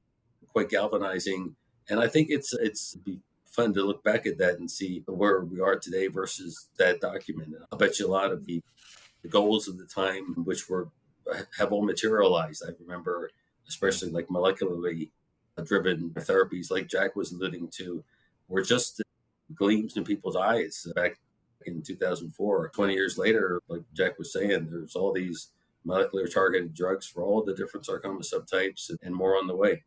quite galvanizing. And I think it's be fun to look back at that and see where we are today versus that document. I'll bet you a lot of the goals of the time, which have all materialized. I remember, especially like molecularly driven therapies, like Jack was alluding to, were just gleams in people's eyes back in 2004. 20 years later, like Jack was saying, there's all these molecular targeted drugs for all the different sarcoma subtypes and more on the way.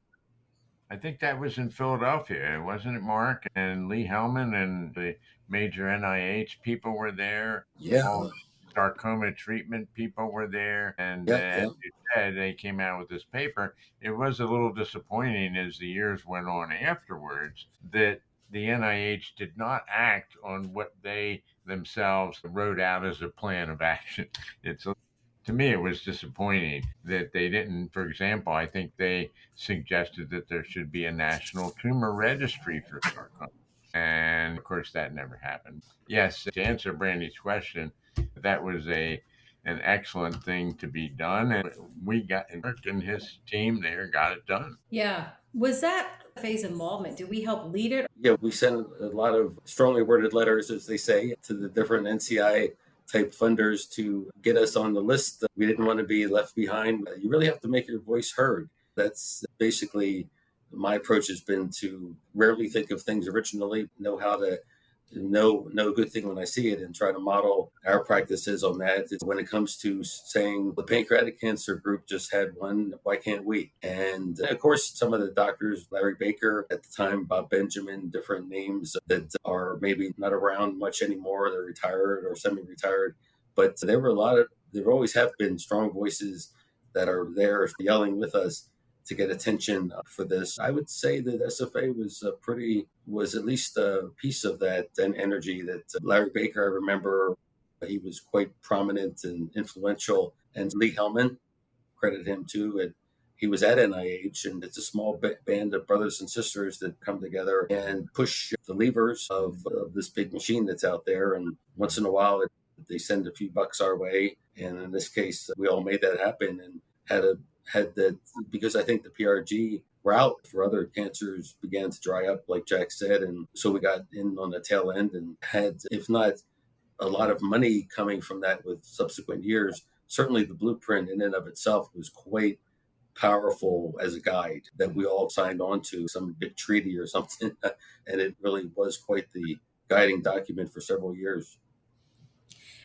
I think that was in Philadelphia, wasn't it, Mark? And Lee Hellman and the major NIH people were there. Yeah. All sarcoma treatment people were there. And as you said, they came out with this paper. It was a little disappointing as the years went on afterwards that the NIH did not act on what they themselves wrote out as a plan of action. To me, it was disappointing that they didn't. For example, I think they suggested that there should be a national tumor registry for sarcoma. And of course, that never happened. Yes, to answer Brandy's question, that was an excellent thing to be done. And we got Mark and his team there got it done. Yeah. Was that phase involvement? Did we help lead it? Yeah, we sent a lot of strongly worded letters, as they say, to the different NCI type funders to get us on the list. We didn't want to be left behind. You really have to make your voice heard. That's basically my approach has been to rarely think of things originally, know how to know a good thing when I see it and try to model our practices on that. When it comes to saying the pancreatic cancer group just had one, why can't we? And of course, some of the doctors, Larry Baker at the time, Bob Benjamin, different names that are maybe not around much anymore. They're retired or semi-retired. But there were a lot of there always have been strong voices that are there yelling with us to get attention for this. I would say that SFA was at least a piece of that and energy that Larry Baker, I remember, he was quite prominent and influential, and Lee Hellman, credit him too. And he was at NIH, and it's a small band of brothers and sisters that come together and push the levers of this big machine that's out there. And once in a while, they send a few bucks our way. And in this case, we all made that happen and had that, because I think the PRG route for other cancers began to dry up, like Jack said. And so we got in on the tail end and had, if not a lot of money coming from that with subsequent years, certainly the blueprint in and of itself was quite powerful as a guide that we all signed on to, some big treaty or something. And it really was quite the guiding document for several years.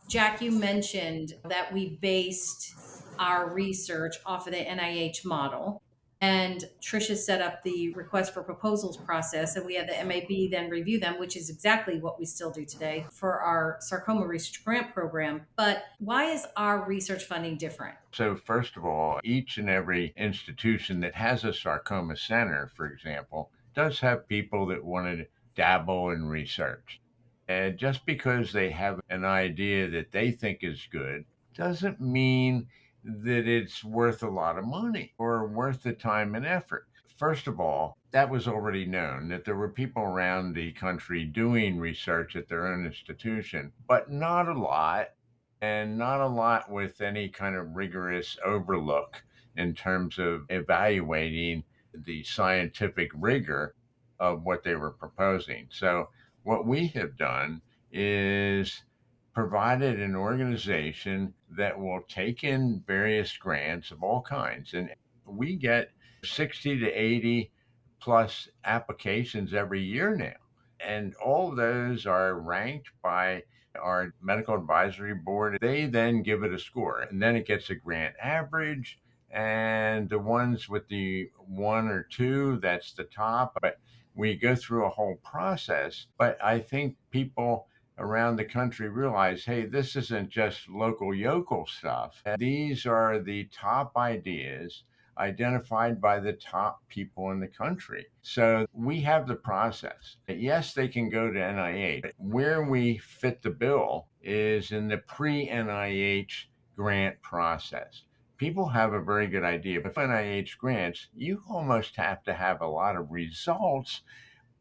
Jack, you mentioned that we based our research off of the NIH model. And Tricia set up the request for proposals process, and we had the MAB then review them, which is exactly what we still do today for our sarcoma research grant program. But why is our research funding different? So first of all, each and every institution that has a sarcoma center, for example, does have people that want to dabble in research. And just because they have an idea that they think is good doesn't mean that it's worth a lot of money or worth the time and effort. First of all, that was already known that there were people around the country doing research at their own institution, but not a lot, and not a lot with any kind of rigorous overlook in terms of evaluating the scientific rigor of what they were proposing. So what we have done is provided an organization that will take in various grants of all kinds. And we get 60 to 80 plus applications every year now. And all of those are ranked by our medical advisory board. They then give it a score, and then it gets a grant average. And the ones with the 1 or 2, that's the top. But we go through a whole process. But I think people around the country realize, hey, this isn't just local yokel stuff. These are the top ideas identified by the top people in the country. So we have the process. Yes, they can go to NIH. But where we fit the bill is in the pre-NIH grant process. People have a very good idea, but for NIH grants, you almost have to have a lot of results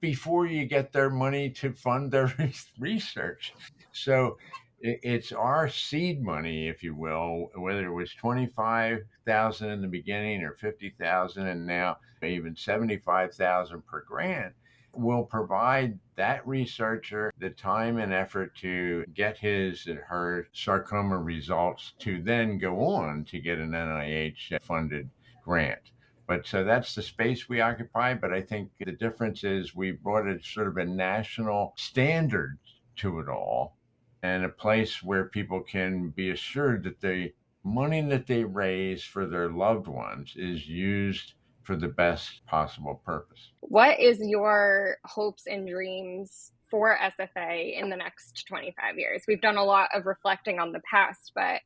before you get their money to fund their research. So it's our seed money, if you will, whether it was 25,000 in the beginning or 50,000 and now even 75,000 per grant, will provide that researcher the time and effort to get his and her sarcoma results to then go on to get an NIH funded grant. But so that's the space we occupy. But I think the difference is we brought a sort of a national standard to it all, and a place where people can be assured that the money that they raise for their loved ones is used for the best possible purpose. What is your hopes and dreams for SFA in the next 25 years? We've done a lot of reflecting on the past, but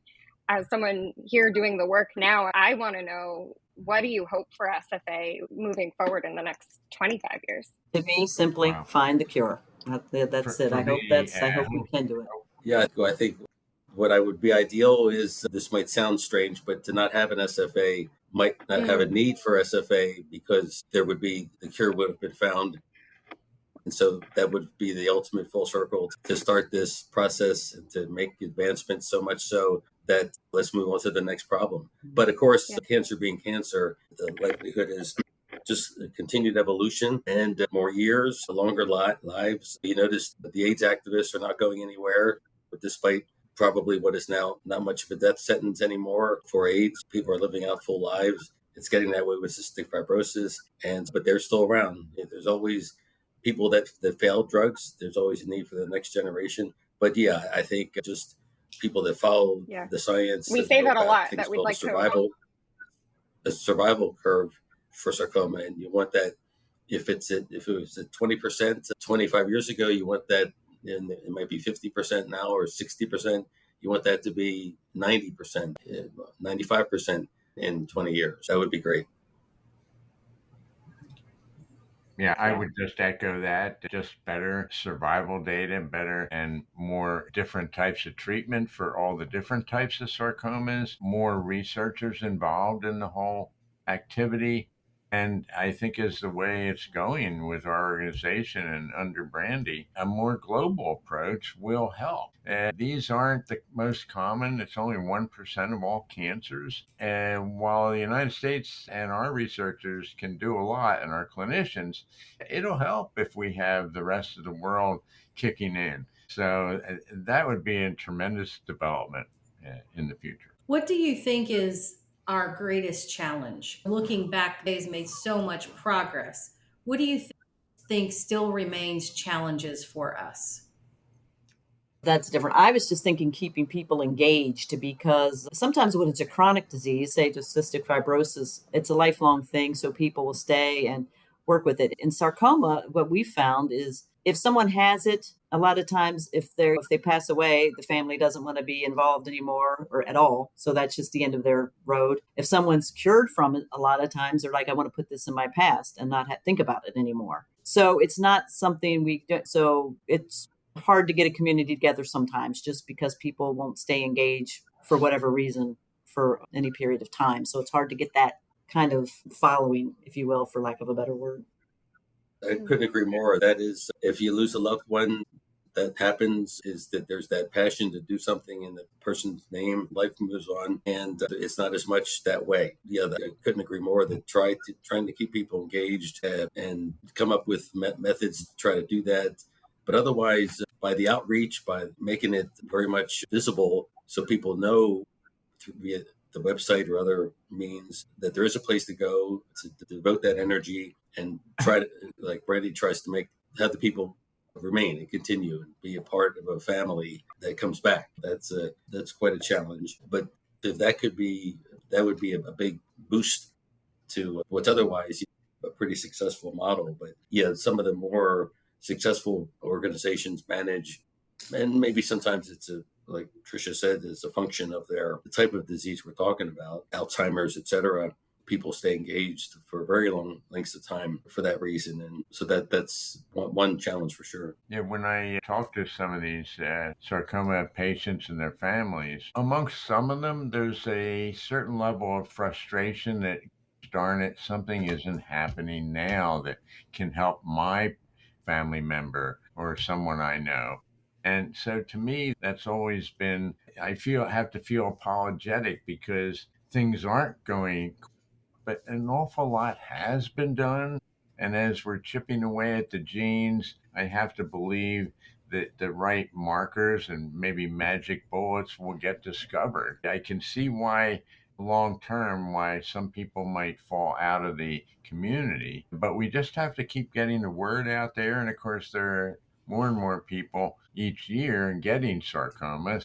as someone here doing the work now, I want to know, what do you hope for SFA moving forward in the next 25 years? To me, simply find the cure. That's it. I hope we can do it. Yeah, I think what I would be ideal is, this might sound strange, but to not have an SFA might not have a need for SFA, because the cure would have been found. And so that would be the ultimate full circle to start this process and to make advancements, so much so that let's move on to the next problem. But of course, cancer being cancer, the likelihood is just continued evolution and more years, longer lives. You notice that the AIDS activists are not going anywhere, but despite probably what is now not much of a death sentence anymore for AIDS, people are living out full lives. It's getting that way with cystic fibrosis, but they're still around. There's always people that fail drugs. There's always a need for the next generation. But yeah, I think just people that follow the science. We say that a lot, that we'd like a survival curve for sarcoma, and you want that. If it was at 20% 25 years ago, you want that, and it might be 50% now or 60%. You want that to be 90%, 95% in 20 years. That would be great. Yeah, I would just echo that. Just better survival data, better and more different types of treatment for all the different types of sarcomas, more researchers involved in the whole activity. And I think is the way it's going with our organization and under Brandy, a more global approach will help. These aren't the most common. It's only 1% of all cancers. And while the United States and our researchers can do a lot and our clinicians, it'll help if we have the rest of the world kicking in. So that would be a tremendous development in the future. What do you think is our greatest challenge? Looking back, they've made so much progress. What do you think still remains challenges for us? That's different. I was just thinking keeping people engaged, because sometimes when it's a chronic disease, say just cystic fibrosis, it's a lifelong thing. So people will stay and work with it. In sarcoma, what we found is if someone has it, a lot of times if they pass away, the family doesn't want to be involved anymore or at all. So that's just the end of their road. If someone's cured from it, a lot of times they're like, I want to put this in my past and not think about it anymore. So it's not something we do. So it's hard to get a community together sometimes just because people won't stay engaged for whatever reason for any period of time. So it's hard to get that kind of following, if you will, for lack of a better word. I couldn't agree more. That is, if you lose a loved one, that happens, is that there's that passion to do something in the person's name. Life moves on, and it's not as much that way. Yeah, I couldn't agree more. That trying to keep people engaged and come up with methods to try to do that. But otherwise, by the outreach, by making it very much visible so people know via the website or other means that there is a place to go to devote that energy and try to, like Brandy tries to have the people remain and continue and be a part of a family that comes back. That's quite a challenge. But if that would be a big boost to what's otherwise a pretty successful model. But yeah, some of the more successful organizations manage, and maybe sometimes it's like Tricia said, it's a function of the type of disease we're talking about, Alzheimer's, et cetera. People stay engaged for very long lengths of time for that reason. And so that's one challenge for sure. Yeah, when I talk to some of these sarcoma patients and their families, amongst some of them, there's a certain level of frustration that, darn it, something isn't happening now that can help my family member or someone I know. And so to me, that's always been, I have to feel apologetic because things aren't going, but an awful lot has been done. And as we're chipping away at the genes, I have to believe that the right markers and maybe magic bullets will get discovered. I can see why long term why some people might fall out of the community, but we just have to keep getting the word out there. And of course, there are more and more people each year getting sarcomas.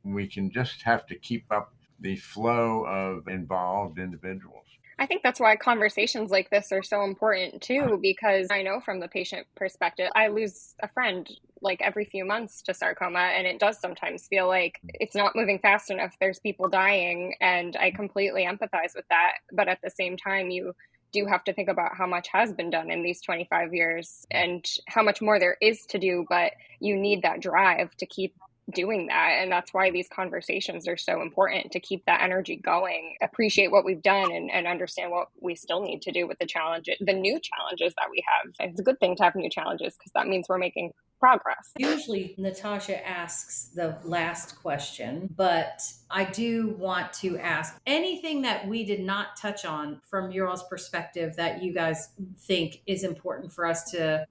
We can just have to keep up the flow of involved individuals. I think that's why conversations like this are so important too, because I know from the patient perspective, I lose a friend like every few months to sarcoma, and it does sometimes feel like it's not moving fast enough. There's people dying, and I completely empathize with that. But at the same time, you do have to think about how much has been done in these 25 years and how much more there is to do, but you need that drive to keep doing that. And that's why these conversations are so important, to keep that energy going, appreciate what we've done, and understand what we still need to do with the new challenges that we have. It's a good thing to have new challenges because that means we're making progress. Usually Natasha asks the last question, but I do want to ask anything that we did not touch on from your all's perspective that you guys think is important for us to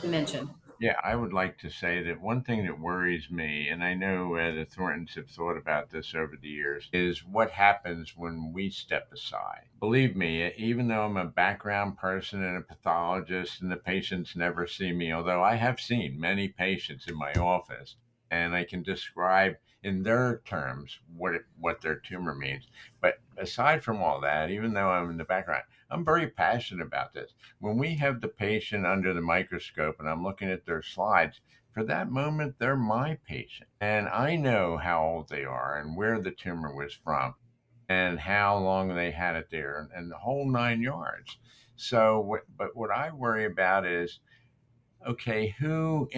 mention. Yeah, I would like to say that one thing that worries me, and I know the Thorntons have thought about this over the years, is what happens when we step aside. Believe me, even though I'm a background person and a pathologist and the patients never see me, although I have seen many patients in my office, and I can describe in their terms what their tumor means. But aside from all that, even though I'm in the background, I'm very passionate about this. When we have the patient under the microscope and I'm looking at their slides, for that moment, they're my patient. And I know how old they are and where the tumor was from and how long they had it there and the whole 9 yards. So, but what I worry about is, okay, who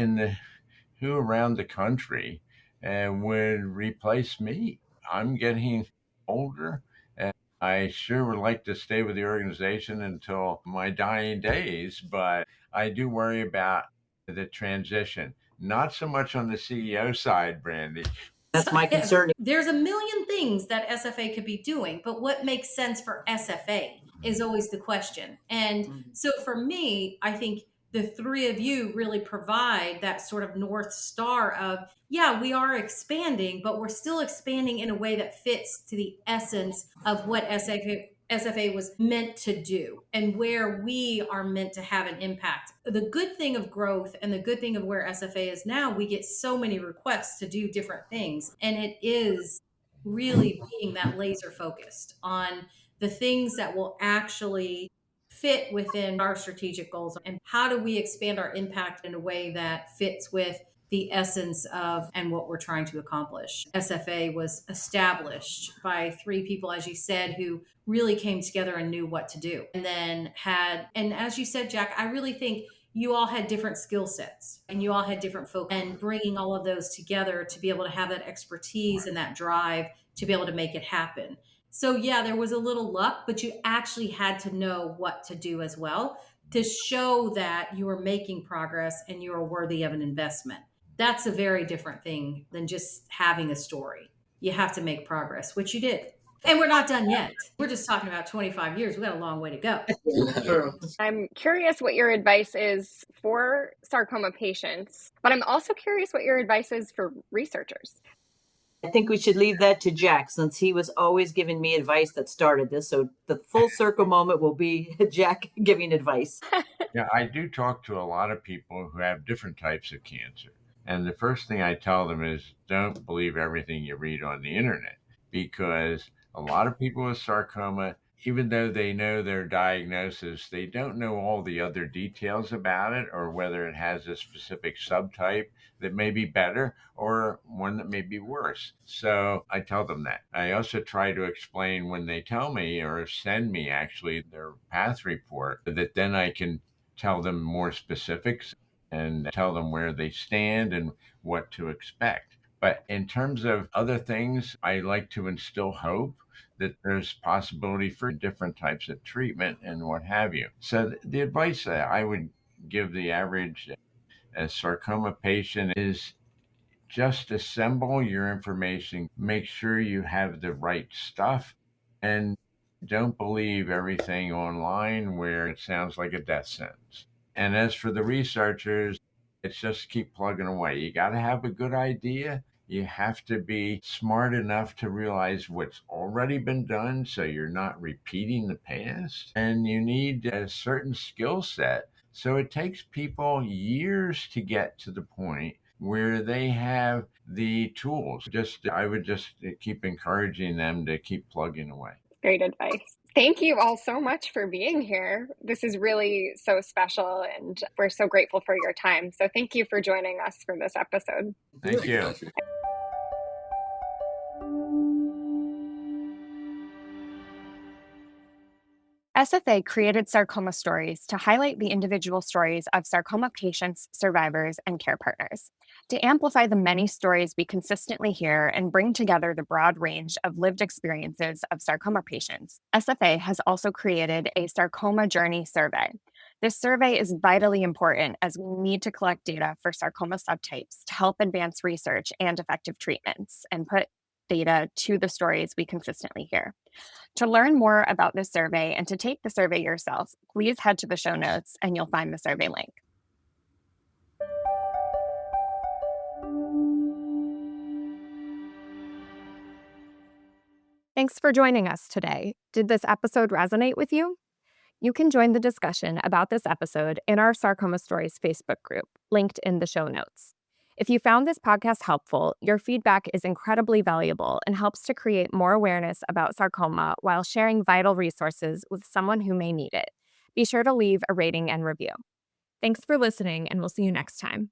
around the country would replace me? I'm getting older, and I sure would like to stay with the organization until my dying days, but I do worry about the transition. Not so much on the CEO side, Brandy. That's my concern. There's a million things that SFA could be doing, but what makes sense for SFA is always the question. And so for me, I think the three of you really provide that sort of North Star of, yeah, we are expanding, but we're still expanding in a way that fits to the essence of what SFA was meant to do and where we are meant to have an impact. The good thing of growth and the good thing of where SFA is now, we get so many requests to do different things. And it is really being that laser focused on the things that will actually fit within our strategic goals and how do we expand our impact in a way that fits with the essence of and what we're trying to accomplish. SFA was established by three people, as you said, who really came together and knew what to do. And then and as you said, Jack, I really think you all had different skill sets and you all had different focus, and bringing all of those together to be able to have that expertise and that drive to be able to make it happen. So yeah, there was a little luck, but you actually had to know what to do as well to show that you were making progress and you are worthy of an investment. That's a very different thing than just having a story. You have to make progress, which you did. And we're not done yet. We're just talking about 25 years. We got a long way to go. I'm curious what your advice is for sarcoma patients, but I'm also curious what your advice is for researchers. I think we should leave that to Jack, since he was always giving me advice that started this. So the full circle moment will be Jack giving advice. Yeah, I do talk to a lot of people who have different types of cancer. And the first thing I tell them is don't believe everything you read on the internet, because a lot of people with sarcoma, even though they know their diagnosis, they don't know all the other details about it or whether it has a specific subtype that may be better or one that may be worse. So I tell them that. I also try to explain when they tell me or send me actually their path report, that then I can tell them more specifics and tell them where they stand and what to expect. But in terms of other things, I like to instill hope that there's possibility for different types of treatment and what have you. So the advice that I would give the average sarcoma patient is just assemble your information, make sure you have the right stuff, and don't believe everything online where it sounds like a death sentence. And as for the researchers, it's just keep plugging away. You got to have a good idea. You have to be smart enough to realize what's already been done so you're not repeating the past. And you need a certain skill set. So it takes people years to get to the point where they have the tools. I would just keep encouraging them to keep plugging away. Great advice. Thank you all so much for being here. This is really so special, and we're so grateful for your time. So thank you for joining us for this episode. Thank you. SFA created Sarcoma Stories to highlight the individual stories of sarcoma patients, survivors, and care partners. To amplify the many stories we consistently hear and bring together the broad range of lived experiences of sarcoma patients, SFA has also created a Sarcoma Journey Survey. This survey is vitally important as we need to collect data for sarcoma subtypes to help advance research and effective treatments and put data to the stories we consistently hear. To learn more about this survey and to take the survey yourself, please head to the show notes and you'll find the survey link. Thanks for joining us today. Did this episode resonate with you? You can join the discussion about this episode in our Sarcoma Stories Facebook group, linked in the show notes. If you found this podcast helpful, your feedback is incredibly valuable and helps to create more awareness about sarcoma while sharing vital resources with someone who may need it. Be sure to leave a rating and review. Thanks for listening, and we'll see you next time.